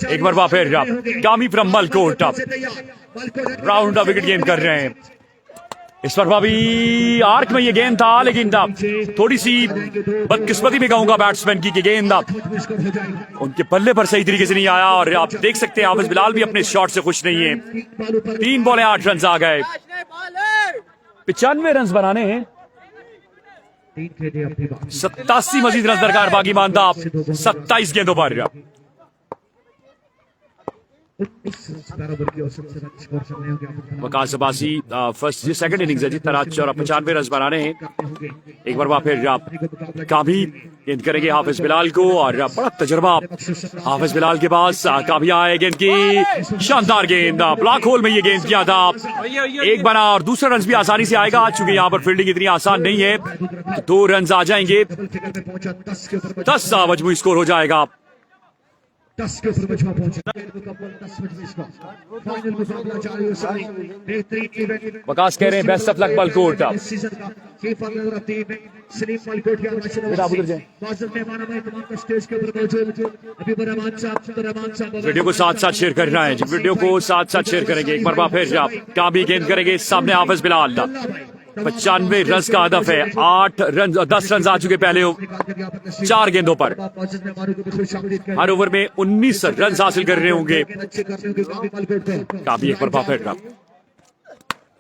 S1: एक बार फिर कामी फ्रॉम मलकोट राउंड विकेट गेंद कर रहे हैं। इस पर भी आर्क में ये गेंद था लेकिन थोड़ी सी बदकिस्मती में कहूंगा बैट्समैन की गेंद उनके पल्ले पर सही तरीके से नहीं आया। और आप देख सकते हैं हाफिज बिलाल भी अपने शॉट से खुश नहीं है। 3 बॉलें 8 रन आ गए। 95 रन बनाने हैं, 87 मजीद रन दरकार बाकी मानदा 27 गेंदों पर। वकास अब्बासी फर्स्ट ये सेकंड इनिंग्स है जी, 95 रन बनाने हैं। एक बार फिर काभी गेंद करेंगे हाफिज बिलाल को और बड़ा तजुर्बा हाफिज बिलाल के पास। काभी आए गेंद की शानदार गेंद, ब्लॉक होल में ये गेंद किया था। एक बना और दूसरा रन भी आसानी से आएगा चूंकि यहाँ पर फील्डिंग इतनी आसान नहीं है। तो 2 रन आ जाएंगे, 10 मजमूई स्कोर हो जाएगा।
S3: 10 के ऊपर मजमा पहुंचा। फाइनल मुकाबला जारी है सारी बेहतरीन इवेंट।
S1: वकास कह रहे हैं best of luck Malkot.
S3: Season का कीपर नंबर 3 में सलीम मलकोट के बाजल मेहमान हमारे तमाम का स्टेज के ऊपर मौजूद अभी रहमान साहब।
S1: वीडियो को साथ साथ शेयर करना है जी, वीडियो को साथ साथ शेयर करेंगे। एक बार फिर काबी गेंद करेंगे सामने हाफिज बिलाल। 95 रन का हदफ है, 10 रन आ चुके पहले 4 गेंदों पर। हर ओवर में 19 रन हासिल कर रहे होंगे। काफी एक बार फिर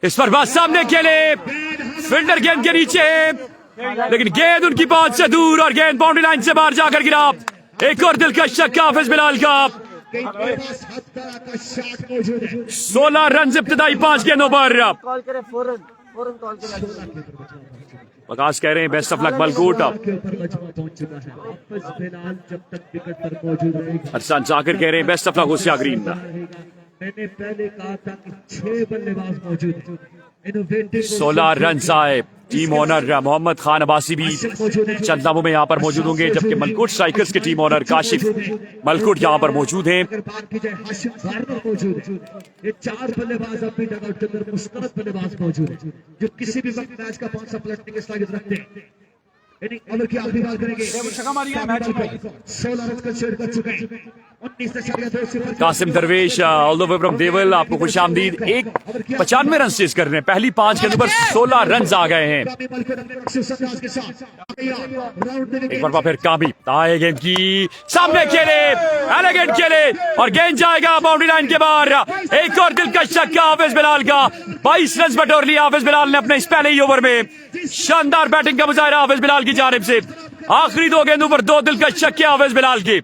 S1: इस पर बात सामने खेले, फील्डर गेंद के नीचे लेकिन गेंद उनकी पहुंच से दूर और गेंद बाउंड्री लाइन से बाहर जाकर गिरा। एक और दिलकश छक्का हाफिज बिलाल का। 16 रन इब्तिदाई 5 गेंदों पर। वकास कह रहे हैं best of luck Malkot. अरसान Zakir कह रहे हैं best of luck Osian green.
S3: मैंने पहले कहा था कि 6 बल्लेबाज मौजूद हैं।
S1: 16 रन आए। टीम ओनर मोहम्मद खान अब्बासी भी चंद नामों में यहाँ पर मौजूद होंगे, जबकि मलकोट स्ट्राइकर्स के टीम ओनर काशिफ मलकोट यहाँ पर मौजूद हैं।
S3: ये 4 बल्लेबाज अपनी जगह के अंदर मुस्तरद बल्लेबाज मौजूद हैं जो किसी भी वक्त मैच का 5 सा पलटने की सलाहियत रखते हैं। ओवर की आखिरी बात करेंगे। 16 रन का शेयर कर चुके हैं। 19.2
S1: कासिम दरवेश ऑल द वे फ्रॉम देवल, आपको खुशामदीद। 95 रन चेज कर रहे हैं, पहली 5 गेंदों पर 16 रन आ गए हैं। एक बार फिर काबी आए गेंद की सामने खेले, एलिगेंट खेले और गेंद जाएगा बाउंड्री लाइन के बाहर। एक और दिलकश छक्का हाफिज बिलाल का। 22 रन बटोर लिया हाफिज बिलाल ने अपने इस पहले ही ओवर में। शानदार बैटिंग का मुजाहिरा हाफिज बिलाल की जानिब से। आखिरी 2 गेंदों पर 2 दिलकश छक्के हाफिज बिलाल के।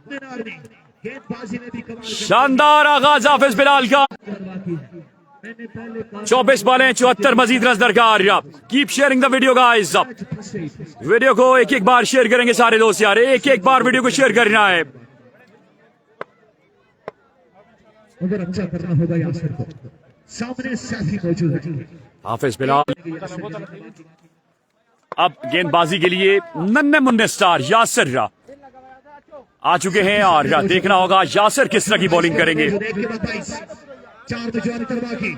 S1: शानदार आगाज हाफिज बिलाल का। 24 बॉलें 74 मजीद रन दरकार। Keep sharing the video guys. Video को एक बार शेयर करेंगे सारे दोस्त यार, एक बार वीडियो को शेयर करना है।
S3: अच्छा करना होगा यासिर को। सामने सैफी मौजूद है।
S1: हाफिज बिलाल अब गेंदबाजी के लिए नन्हे मुन्ने स्टार यासिर आ चुके हैं और देखना होगा यासिर किस तरह की बॉलिंग करेंगे।
S3: 4 बजाने तक बाकी।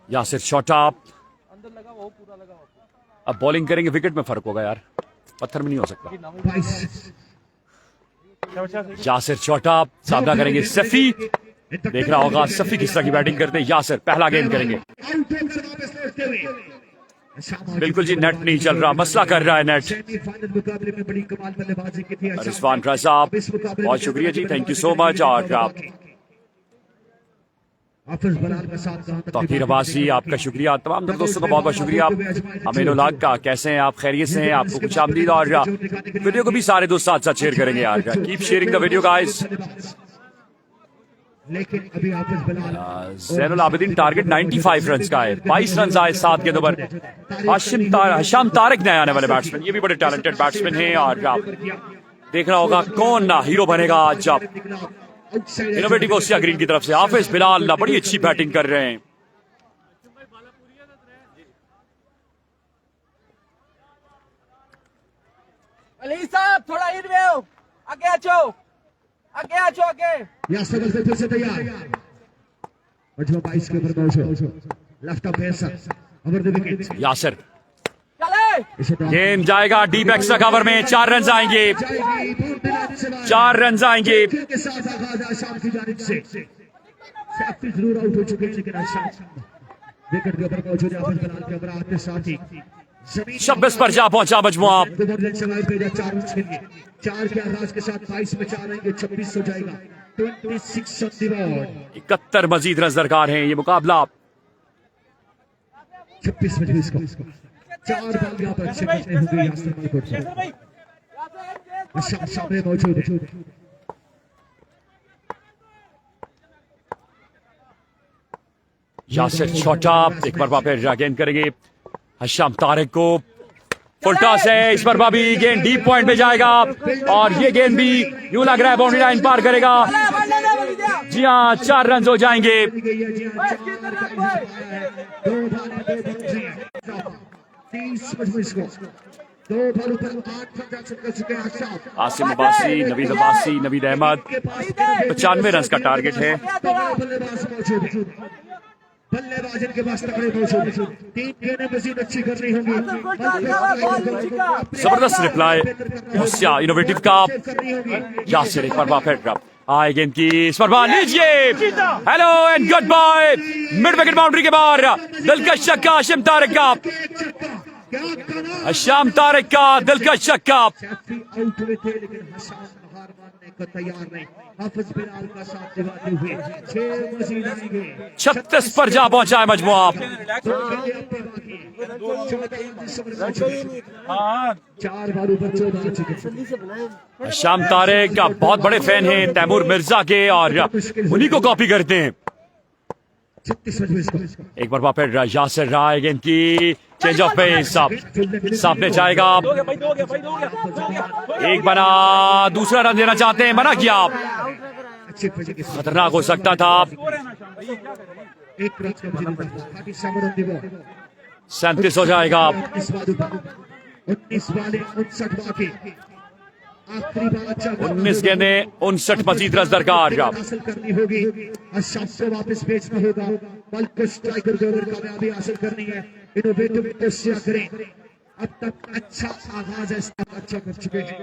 S1: यासिर शॉट अप, अब बॉलिंग करेंगे। विकेट में फर्क होगा यार, पत्थर में नहीं हो सकता। यासिर शॉट अप, सामना करेंगे सफी। देखना होगा सफी किस तरह की बैटिंग करते हैं। यासिर पहला गेंद करेंगे। बिल्कुल जी, नेट नहीं चल रहा, मसला कर रहा है नेट।
S3: सेमीफाइनल मुकाबले में बड़ी कमाल बल्लेबाजी की थी
S1: रिजवान रजा, बहुत शुक्रिया जी, थैंक यू सो मच। और
S3: हाफिज बलाल का साथ
S1: तौकीर अब्बासी, आपका शुक्रिया। तमाम दोस्तों का बहुत बहुत शुक्रिया। अमीन उल हक का, कैसे हैं आप? खैरियत से हैं? आपको कुछ आमदीद। और वीडियो को भी सारे दोस्त साथ साथ शेयर करेंगे यार। Keep sharing the video guys.
S3: लेकिन अभी हाफिज बलाल
S1: जैनुल आबिदीन, टारगेट 95 रन का है, 22 रन आए 7 गेंदों पर। हशाम तारिक नए आने वाले बैट्समैन, ये भी बड़े टैलेंटेड बैट्समैन हैं। और देखना होगा कौन ना हीरो बनेगा आज। इनोवेटिव ओसिया ग्रीन की तरफ से हाफिज बिलाल ना बड़ी अच्छी बैटिंग कर रहे हैं।
S4: अली साहब थोड़ा इन में आओ, आगे आचो, आगे आचो, आगे।
S3: यासर से फिर से तैयार। मजबूत 22 के ऊपर पहुंचो। Left of pacer over the wicket.
S1: Yasir,
S4: चले।
S1: गेम जाएगा डीप एक्स्ट्रा कवर में। 4 रन आएंगे, 4 रन आएंगे।
S3: के साथ आगाज आशाम की जानिब से सैफी जरूर आउट हो चुके हैं, लेकिन आशाम विकेट के ऊपर मौजूद है। हाफिज बलाल के ऊपर आते साथ ही
S1: 26 पर जा पहुंचा मजमुआ।
S3: 4 के आगाज के साथ 22 में 4 आएंगे, 26 हो जाएगा। 26 ऑन द बोर्ड।
S1: 71 मजीद रन दरकार हैं। ये मुकाबला
S3: 26 में 20 का 4 बॉल यहाँ पर अच्छे बचने होंगे यासर मलकोट को। आशाम सामने मौजूद है।
S1: यासिर छोटा एक बार फिर गेंद करेंगे हशाम तारिक को। फुल टॉस है, इस पर भी गेंद डीप पॉइंट में जाएगा। और ये गेंद भी यूं लग रहा है बाउंड्री लाइन पार करेगा। जी हाँ, 4 रन हो जाएंगे।
S3: 2 बॉल पर 8 रन हासिल कर चुके हैं आशाम।
S1: आसिम अब्बासी, नवीद अब्बासी, नवीद अहमद, 95 रन का टारगेट है।
S3: बल्लेबाज मौजूद है, बल्लेबाज इनके पास तगड़े मौजूद है। 3 गेंदें मजीद अच्छी करनी होंगी।
S1: जबरदस्त रिप्लाई ओसिया इनोवेटिव का। यासिर एक बार फिर आए गेंद की, इस पर लीजिए। Hello and goodbye. Mid wicket boundary के बाहर दिलकश छक्का हशाम तारिक का। हशाम तारिक का दिलकश छक्का।
S3: आउट हुए थे, लेकिन हशाम हार मानने को तैयार नहीं। हाफिज बिलाल का साथ निभाते हुए 6 मजीद आएंगे।
S1: 36 पर जा पहुंचा है मजमुआ।
S3: 4 बॉल पर 14 आ चुके हैं।
S1: हशाम तारिक का बहुत बड़े फैन हैं तैमूर मिर्जा के, और उन्हीं को कॉपी करते हैं।
S3: 36 में 20
S1: एक बार फिर यासिर राय गेंद की, चेंज ऑफ पेस। सामने जाएगा, एक बना, दूसरा रन देना चाहते हैं, मना किया। खतरनाक हो सकता था। 37 हो जाएगा।
S3: 19 वाले 59 बाकी। आखिरी बार अच्छा
S1: 19 गेंदें 59 मजीद रन दरकार।
S3: हासिल करनी होगी और शाम को वापस भेजना होगा। बल को स्ट्राइकर को अगर कामयाबी हासिल करनी है, इनोवेटिव कोशिश करें। अब तक अच्छा आगाज है, अच्छा कर चुके हैं।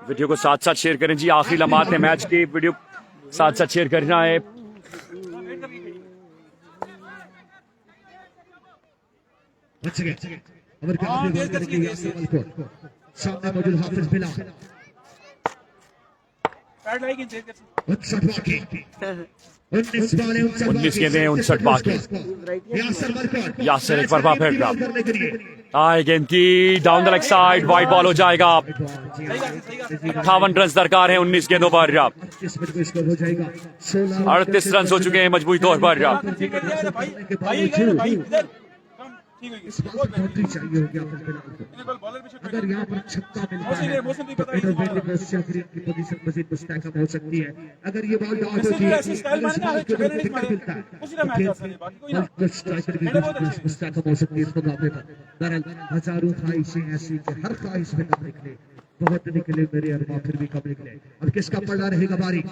S1: वीडियो को साथ साथ शेयर करें जी। आखिरी लम्हात है मैच की, वीडियो साथ साथ शेयर करना है।
S3: सामने मौजूद हाफिज बिलाल।
S1: 19 गेंदें 59 बाकी। यासिर एक बार फिर आए गेंद की, down the leg side, wide ball हो जाएगा। 58 रन दरकार है 19 गेंदों पर। 38 रन हो चुके हैं मजबूरी तौर पर।
S3: चाहिए होगी अगर यहाँ पर छक्का मिलता है तो इनोवेटिव ओसिया ग्रीन की पोजीशन मजीद मुस्तहकम हो सकती है। अगर ये बॉल डॉट होती है, विकेट मिलता है तो स्ट्राइकर की मुस्तहकम हो सकती है इस मुकाबले पर। बहरहाल हजारों ख्वाहिशें ऐसी कि हर ख्वाहिश में कम निकले, बहुत निकले मेरे अरमा, फिर भी कम निकले। अब किसका पलड़ा रहेगा बारी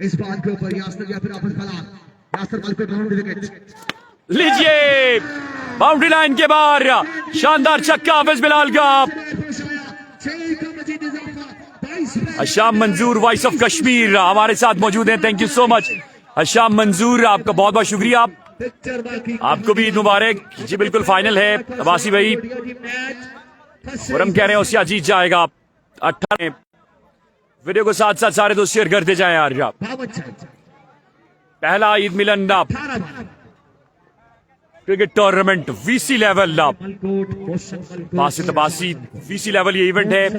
S3: इस बॉल के ऊपर? यासर या फिर हाफिज बिलाल? यासर बॉल को ग्राउंड विकेट
S1: लीजिए, बाउंड्री लाइन के बाहर शानदार छक्का हाफिज बिलाल का। हशाम मंजूर वॉइस ऑफ कश्मीर हमारे साथ मौजूद हैं, thank you so much Hasham मंजूर, आपका बहुत बहुत शुक्रिया।
S3: पिक्चर बाकी
S1: आपको भी ईद मुबारक जी। बिल्कुल फाइनल है अब्बासी भाई, और हम कह रहे हैं ओसिया जीत जाएगा। 18 वीडियो को साथ साथ सारे दोस्त शेयर करते जाएं यार। पहला Eid Milan cricket tournament VC level Basit Abbasi VC level ये इवेंट है।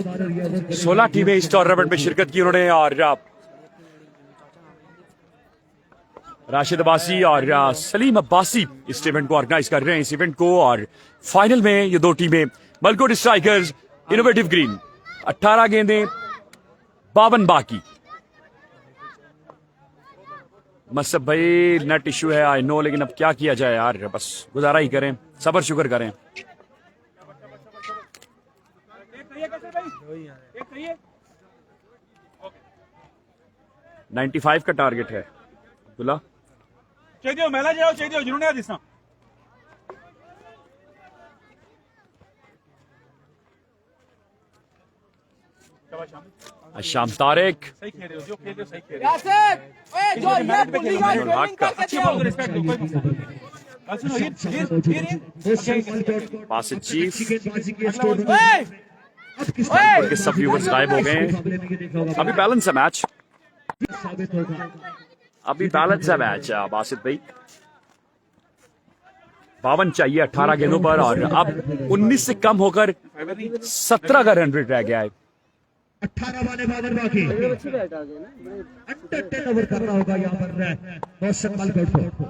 S1: 16 टीमें इस टूर्नामेंट में शिरकत की उन्होंने, और राशिद अब्बासी और सलीम अब्बासी इस इवेंट को ऑर्गेनाइज कर रहे हैं, इस इवेंट को। और फाइनल में ये दो टीमें मलकोट स्ट्राइकर्स, इनोवेटिव ग्रीन। 18 गेंदें 52 बाकी। मसब भाई नेट इशू है आई नो, लेकिन अब क्या किया जाए यार, बस गुजारा ही करें, सबर शुक्र करें।
S2: एक
S1: 95 का टारगेट है अब्दुल्ला।
S2: चाहिए मेला जाओ, चाहिए जिन्होंने आज दिसना
S1: शाम तारिक
S2: सही खेल रहे हो, जो खेल रहे हो सही खेल रहे हो।
S4: यासिर, ओए जो ये बुल्लीगा
S1: हक
S4: ट्रेनिंग
S1: का।
S4: करके
S2: अच्छी
S4: जाओ।
S2: बात है, रिस्पेक्ट दो, कोई मसला नहीं। बात सुनो, ये
S1: बासित चीफ
S3: गेंदबाजी की
S4: ओए
S1: के सब व्यूअर्स गायब हो गए हैं। अभी बैलेंस है मैच,
S3: साबित होगा।
S1: अभी बैलेंस है मैच बासित भाई। 52 चाहिए 18 गेंदों पर, और अब 19 से कम होकर 17 का रन रेट रह गया है।
S3: 18 वाले बाबर बाकी अंडर 10 ओवर करना होगा यहाँ पर मोहसिन मलकोट को,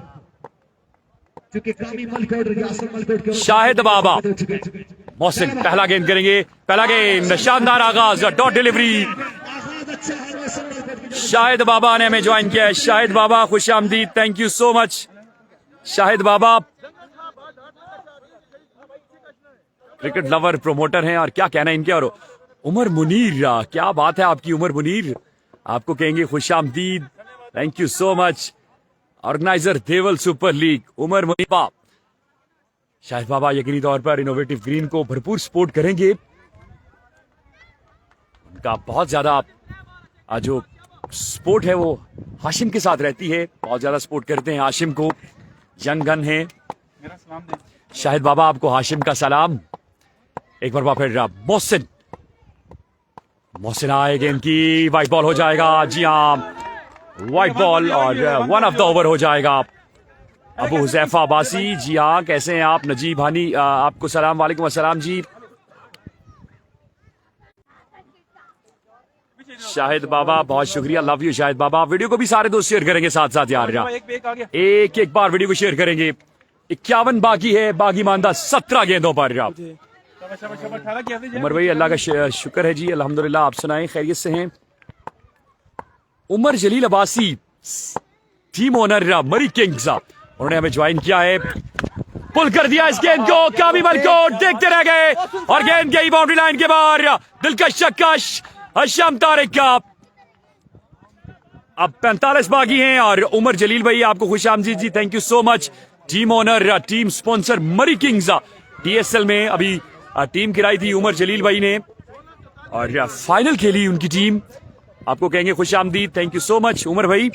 S3: क्योंकि कामी मलकोट और यासिर मलकोट के
S1: शाहिद बाबा मोहसिन पहला गेंद करेंगे, पहला गेंद शानदार आगाज, डॉट डिलीवरी।
S3: आगाज अच्छा है मोहसिन मलकोट की।
S1: शाहिद बाबा ने हमें ज्वाइन किया है। शाहिद बाबा खुश आमदीद, thank you so much Shahid Baba. Cricket lover promoter हैं, और क्या कहना है इनके। और उमर मुनीर, क्या बात है आपकी उमर मुनीर, आपको कहेंगे खुश आमदीद, thank you so much. Organiser Deval super league Umar Munir. Shahid बाबा यकीनी तौर पर इनोवेटिव ग्रीन को भरपूर सपोर्ट करेंगे। उनका बहुत ज्यादा जो सपोर्ट है वो हाशिम के साथ रहती है, बहुत ज्यादा सपोर्ट करते हैं हाशिम को, यंग गन है।
S2: मेरा सलाम दे।
S1: शाहिद बाबा आपको हाशिम का सलाम। एक बार फिर मोहसिन, मोहसिन आए, गेंद की वाइट बॉल हो जाएगा। जी हाँ, वाइट बॉल, और 1 ऑफ द ओवर हो जाएगा। अबू हुजैफा अब्बासी, जी हाँ कैसे हैं आप। नजीब हानी आपको सलाम, वालेकुम अस्सलाम जी। शाहिद बाबा बहुत शुक्रिया, love you Shahid Baba. Video को भी सारे दोस्त शेयर करेंगे साथ साथ यार,
S2: एक पे एक आ गया।
S1: एक एक बार वीडियो को शेयर करेंगे। 51 बाकी है, बागी मानदा 17 गेंदों पर।
S2: शाबाश शाबाश शाबाश, 18 की एवरेज है।
S1: उमर भाई अल्लाह का शुक्र है जी, अल्हम्दुलिल्लाह। आप सुनाएं, खैरियत से हैं। उमर जलील अब्बासी टीम ओनर मरी किंग्स, उन्होंने हमें ज्वाइन किया है। पुल कर दिया इस गेंद को, कामी मलकोट देखते रह गए, और गेंद गई बाउंड्री लाइन के बाहर। दिलकश चक्कश हशाम तारिक का। अब 45 बाकी हैं, और उमर जलील भाई आपको खुश आमदीद जी, thank you so much. Team owner team sponsor Murree kings, TSL में अभी टीम गिराई थी उमर जलील भाई ने, और फाइनल खेली उनकी टीम। आपको कहेंगे खुश आमदीद, thank you so much Umar भाई।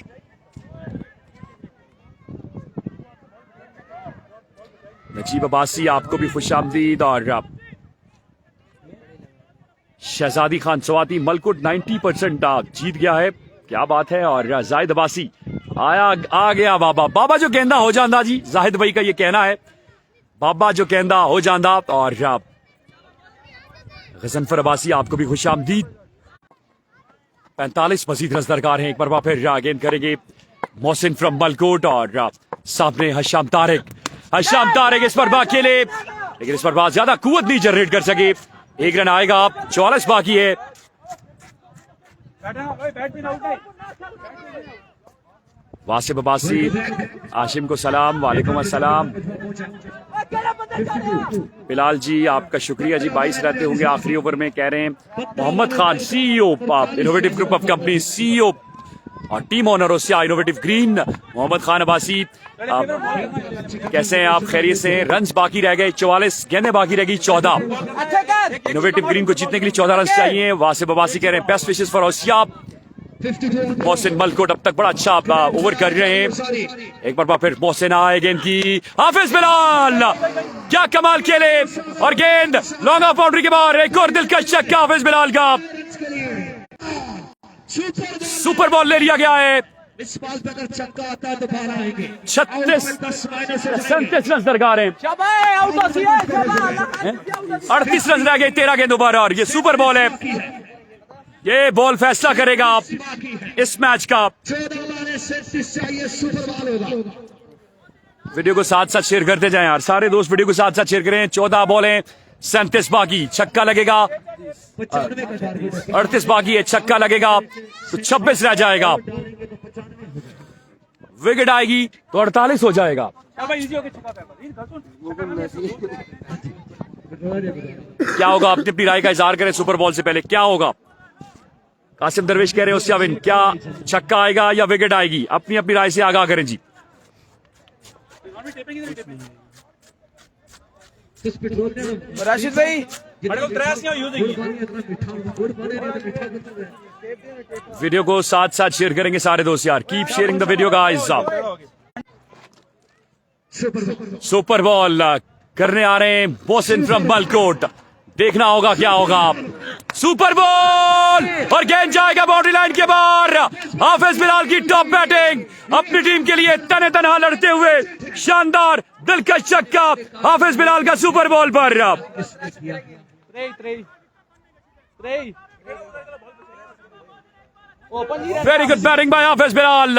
S1: नजीब अब्बासी आपको भी खुश आमदीद, और शहजादी खान सवाती मलकुट 90% जीत गया है, क्या बात है। और जाहिद अब्बासी आ गया बाबा, बाबा जो कहना हो जाता जी, जाहिद भाई का ये कहना है, बाबा जो कहना हो जाता। और गजनफर अब्बासी आपको भी खुश आमदीद। 45 मजीद रन दरकार हैं। एक बार फिर गेंद करेंगे मोहसिन फ्रॉम मलकोट, और सामने हशाम तारिक इस पर बात खेले, लेकिन इस पर बात ज्यादा कुवत नहीं जनरेट कर सके। एक रन आएगा, 44 बाकी है। वासिफ अब्बासी, आशिम को सलाम, वालेकुम अस्सलाम। बिलाल जी आपका शुक्रिया जी, 22 रहते होंगे आखिरी ओवर में, कह रहे हैं। Mohammad Khan CEO innovative group of company, CEO और टीम ओनर ओसिया इनोवेटिव ग्रीन, मोहम्मद खान अब्बासी कैसे हैं आप, खैरियत से हैं। रन्स बाकी रह गए 44, गेंदें बाकी रह गई 14।
S4: अच्छे कर।
S1: इनोवेटिव ग्रीन को जीतने के लिए 14 रन चाहिए। वासिफ अब्बासी कह रहे हैं बेस्ट विशेस फॉर ओसिया, मोहसिन मलकोट अब तक बड़ा अच्छा ओवर कर रहे हैं। एक बार फिर मोहसिन आए गेंद की, हाफिज बिलाल क्या कमाल खेले और गेंद लॉन्ग ऑफ बाउंड्री के बाहर। एक और दिलकश छक्का हाफिज बिलाल का, सुपर बॉल ले लिया गया है।
S3: इस बॉल पे अगर छक्का आता है तो 12 आएंगे।
S1: 37 रन दरकार हैं।
S4: शाबाश, आउट हो गया, शाबाश।
S1: 38 रन रह गए 13 गेंदों पर और ये सुपर बॉल है। ये बॉल फैसला करेगा इस मैच का।
S3: 14 चाहिए, सुपर बॉल होगा।
S1: वीडियो को साथ साथ शेयर करते जाएं यार, सारे दोस्त वीडियो को साथ साथ शेयर करें। 14 बॉल है, 37 बाकी, छक्का लगेगा। 38 बाकी है, छक्का लगेगा तो 26 रह जाएगा। विकेट आएगी तो 48 हो जाएगा। क्या होगा, अपनी अपनी राय का इजहार करें। सुपर बॉल से पहले क्या होगा? कासिम दरवेश कह रहे हैं उससे अविन, क्या छक्का आएगा या विकेट आएगी? अपनी अपनी राय से आगाह करें जी।
S4: राशिद भाई,
S1: वीडियो को साथ साथ शेयर करेंगे सारे दोस्त यार। Keep sharing the video guys. Super ball करने आ रहे हैं मोहसिन फ्रॉम मलकोट। देखना होगा क्या होगा। सुपर बॉल और गेंद जाएगा बाउंड्री लाइन के बाहर। हाफिज बिलाल की टॉप बैटिंग, अपनी टीम के लिए तने तनहा लड़ते हुए शानदार दिलकश छक्का हाफिज बिलाल का सुपर बॉल पर। वेरी गुड बैटिंग बाय हाफिज बिलाल।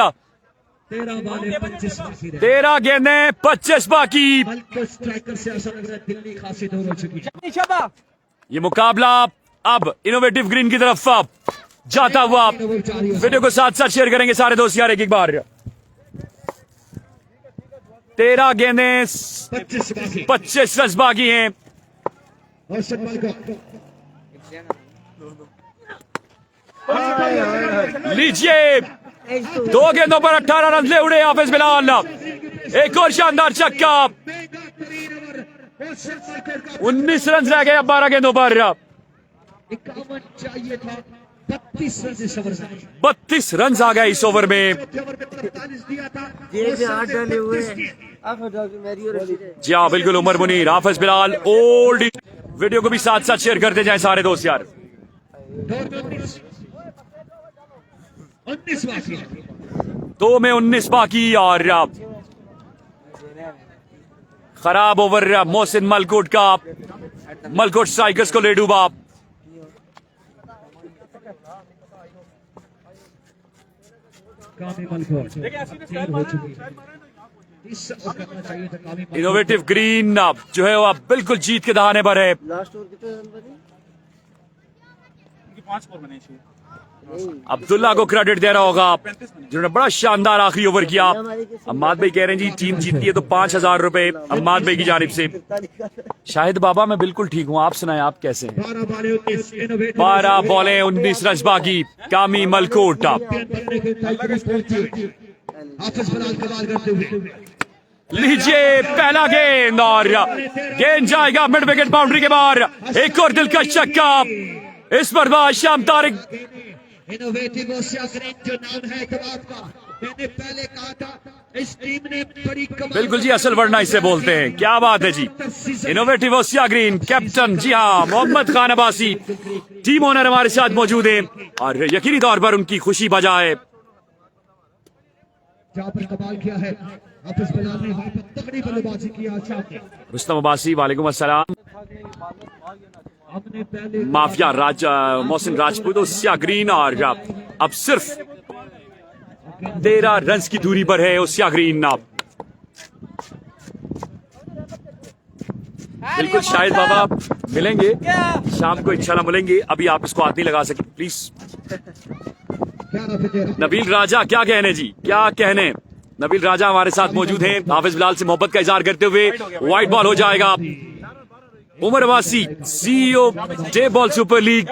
S1: 13 गेंदें 25 बाकी।
S3: स्ट्राइकर से ऐसा लग रहा है दिल्ली खासी दूर हो चुकी है।
S4: शाबाश।
S1: ये मुकाबला अब इनोवेटिव ग्रीन की तरफ जाता हुआ। वीडियो को साथ साथ शेयर करेंगे सारे दोस्त यार एक बार। 13 गेंदें 25 रन बाकी हैं। लीजिए, 2 गेंदों पर 18 रन ले उड़े हाफिज बिलाल। एक और शानदार छक्का। 19 रन रह गए अब 12 गेंदों पर।
S3: 51 चाहिए था, 32 रन इस ओवर में।
S1: 32 रन आ गए इस ओवर में।
S3: 45 दिया था।
S1: जी हाँ बिल्कुल, उमर मुनीर, हाफिज बिलाल ओल्ड। वीडियो को भी साथ साथ शेयर करते जाएं सारे दोस्त यार।
S3: 19 बाकी है।
S1: 2 में 19 बाकी और खराब ओवर मोहसिन मलकोट का। मलकोट स्ट्राइकर्स को ले डूबा। इनोवेटिव ग्रीन जो है वो अब बिल्कुल जीत के दहाने पर है। अब्दुल्ला को क्रेडिट देना होगा जिन्होंने बड़ा शानदार आखिरी ओवर किया। अम्माद भाई कह रहे हैं जी टीम जीतती है तो 5000 रुपए अम्माद भाई की जानिब से। शाहिद बाबा मैं बिल्कुल ठीक हूँ, आप सुनाएं आप कैसे हैं? 12 बॉलें 19 रन बाकी। कामी मलकोट लीजिए पहला गेंद और गेंद जाएगा मिड विकेट बाउंड्री के बाहर। एक और दिलकश छक्का इस पर बाद शाम तारिक।
S3: इनोवेटिव जो नाम है का, मैंने पहले कहा था इस टीम ने बड़ी
S1: बिल्कुल जी, असल वरना इसे बोलते हैं। क्या बात है जी, इनोवेटिव ओसिया ग्रीन कैप्टन जी हाँ मोहम्मद खान अब्बासी टीम ओनर हमारे साथ मौजूद हैं और यकीनी तौर पर उनकी खुशी बजाय
S3: जहाँ पर कमाल किया है हाफिज बिलाल ने, वहाँ पर तगड़ी बल्लेबाजी की।
S1: रुस्तम अब्बासी वालेकुम अस्सलाम। माफिया मोहसिन राजपूत ओसिया ग्रीन और अब सिर्फ 13 रन की दूरी पर है ओसिया ग्रीन। बिल्कुल शाहिद बाबा मिलेंगे शाम को इंशाल्लाह मिलेंगे। अभी आप इसको हाथ नहीं लगा सकते प्लीज। नबील राजा क्या कहने जी, क्या कहने। नबील राजा हमारे साथ मौजूद हैं हाफिज बिलाल से मोहब्बत का इजहार करते हुए। व्हाइट बॉल हो जाएगा। Umar Abbasi CEO day ball super league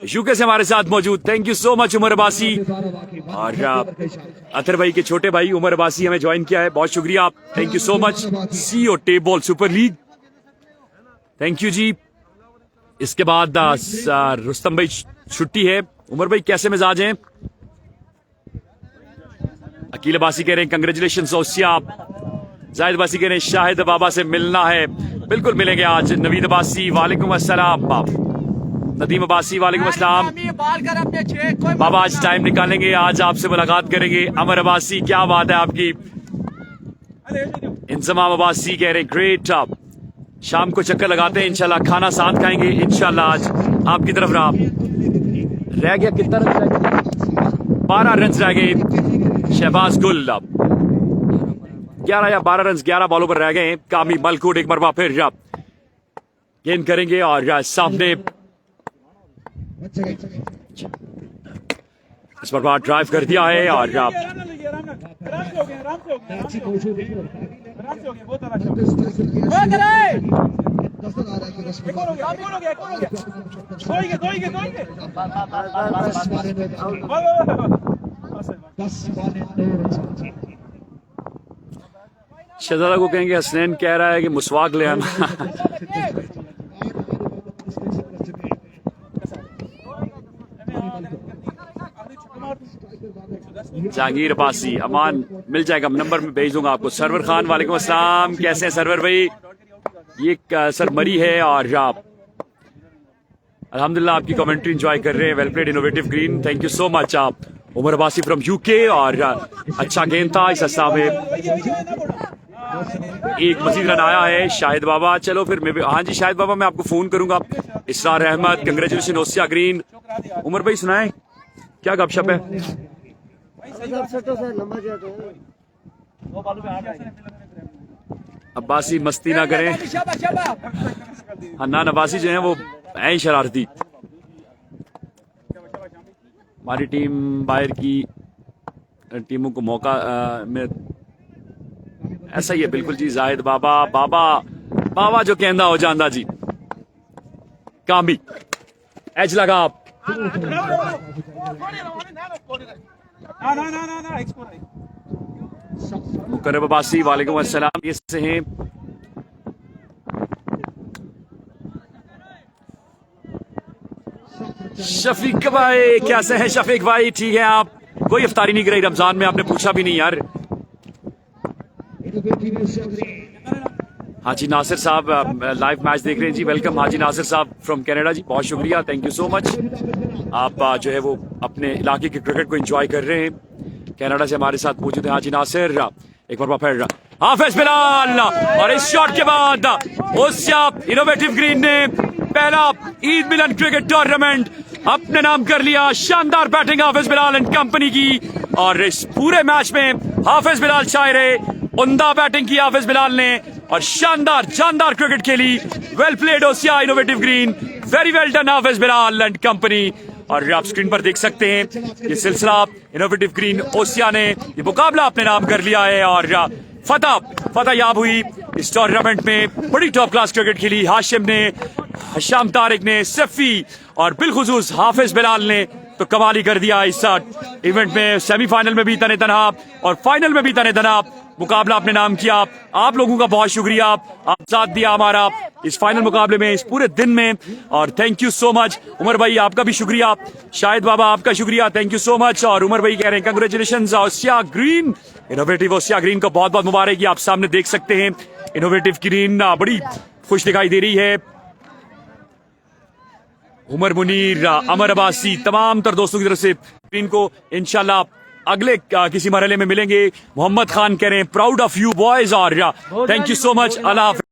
S1: UK से हमारे साथ मौजूद। Thank you so much Umar Abbasi. और अतर भाई के छोटे भाई उमर अब्बासी हमें ज्वाइन किया है, बहुत शुक्रिया। Thank you so much CEO day ball super league, thank you जी। इसके बाद रुस्तम भाई छुट्टी है। उमर भाई कैसे मिजाज हैं? अकील अब्बासी कह रहे हैं कंग्रेचुलेशन ओसिया। जाहिद अब्बासी कह रहे हैं शाहिद बाबा से मिलना है, बिल्कुल मिलेंगे आज। नवीद अब्बासी वालेकुम अस्सलाम। नदीम अब्बासी वालेकुम अस्सलाम।
S4: बाल कर अपने छे कोई
S1: बाबा आज टाइम निकालेंगे, आज आपसे मुलाकात करेंगे। अमर अब्बासी क्या बात है आपकी। इंजमाम अब्बासी कह रहे हैं ग्रेट, आप शाम को चक्कर लगाते हैं इंशाल्लाह, खाना साथ खाएंगे इंशाल्लाह। आज आपकी तरफ रह गया कितना रन रह गया? 12 रन रह गए। शहबाज गुल 11 या 12 रन 11 बॉलों पर रह गए। कामी मलकूट एक मरबा फिर गेंद करेंगे और सामने इस पर बार ड्राइव कर दिया है और शहजादा को कहेंगे हसनैन कह रहा है कि मुसवाक ले आना। जहांगीर अब्बासी अमान मिल जाएगा, नंबर में भेज दूंगा आपको। सरवर खान वालेकुम अस्सलाम, कैसे हैं सरवर भाई? ये सर मरी है और आप अल्हम्दुलिल्लाह आपकी कमेंट्री एंजॉय कर रहे हैं। Well played innovative green, thank you so much. आप उमर अब्बासी फ्रॉम यूके और अच्छा गेंद था इस हस्ता में। एक मजीद रन आया है शाहिद बाबा। चलो फिर मैं हाँ जी शाहिद बाबा मैं आपको फोन करूंगा। इसरार अहमद कंग्रेचुलेशन ओसिया ग्रीन। उमर भाई सुनाए क्या गपशप है? अब्बासी मस्ती ना करें, हन्नान अब्बासी जो है वो है शरारती। हमारी टीम बाहर की टीमों को मौका में ऐसा ही है बिल्कुल जी। जाहिद बाबा बाबा बाबा जो कहना हो जांदा जी। कामी एज लगा आप मुकर्रम अब्बासी वालेकुम अस्सलाम। ये से हैं शफीक भाई, कैसे हैं शफीक भाई? ठीक है आप? कोई इफ्तारी नहीं कराई रमजान में, आपने पूछा भी नहीं यार। हाजी नासिर साहब लाइव मैच देख रहे हैं जी, वेलकम हाजी नासिर साहब फ्रॉम कनाडा जी, बहुत शुक्रिया, थैंक यू सो मच। आप जो है वो अपने इलाके के क्रिकेट को एंजॉय कर रहे हैं। कनाडा से हमारे साथ मौजूद है हाजी नासिर। एक बार फिर हाफिज बिलाल और इस शॉट के बाद ओसिया इनोवेटिव ग्रीन ने पहला ईद मिलन क्रिकेट टूर्नामेंट अपने नाम कर लिया। शानदार batting Hafiz Bilal and company की और इस पूरे मैच में हाफिज बिलाल छाए रहे। उम्दा बैटिंग की हाफिज बिलाल ने और शानदार जानदार क्रिकेट खेली। Well played Osian innovative green, very well done Hafiz Bilal and company. और आप स्क्रीन पर देख सकते हैं ये सिलसिला इनोवेटिव ग्रीन ओसिया ने ये मुकाबला अपने नाम कर लिया है और फतह याब हुई इस टूर्नामेंट में। बड़ी टॉप क्लास क्रिकेट खेली हाशिम ने, हशाम तारिक ने, सफी और बिलखुसूस हाफिज बिलाल ने तो कमाल ही कर दिया इस इवेंट में। सेमीफाइनल में भी तने तनहा और फाइनल में भी तने तनहा मुकाबला अपने नाम किया। आप लोगों का बहुत शुक्रिया, आप साथ दिया हमारा इस फाइनल मुकाबले में इस पूरे दिन में और thank you so much. Umar भाई आपका भी शुक्रिया, शाहिद बाबा आपका शुक्रिया, थैंक यू सो मच। और उमर भाई कह रहे हैं congratulations Osian green, innovative Osian green को बहुत बहुत मुबारक। आप सामने देख सकते हैं इनोवेटिव ग्रीन बड़ी खुश दिखाई दे रही है। उमर मुनीर, अमर अब्बासी, तमाम तर दोस्तों की तरफ से ग्रीन को इंशाल्लाह अगले किसी मरहले में मिलेंगे। मोहम्मद खान कह रहे हैं प्राउड ऑफ यू बॉयज और thank you so much. Allah Hafiz.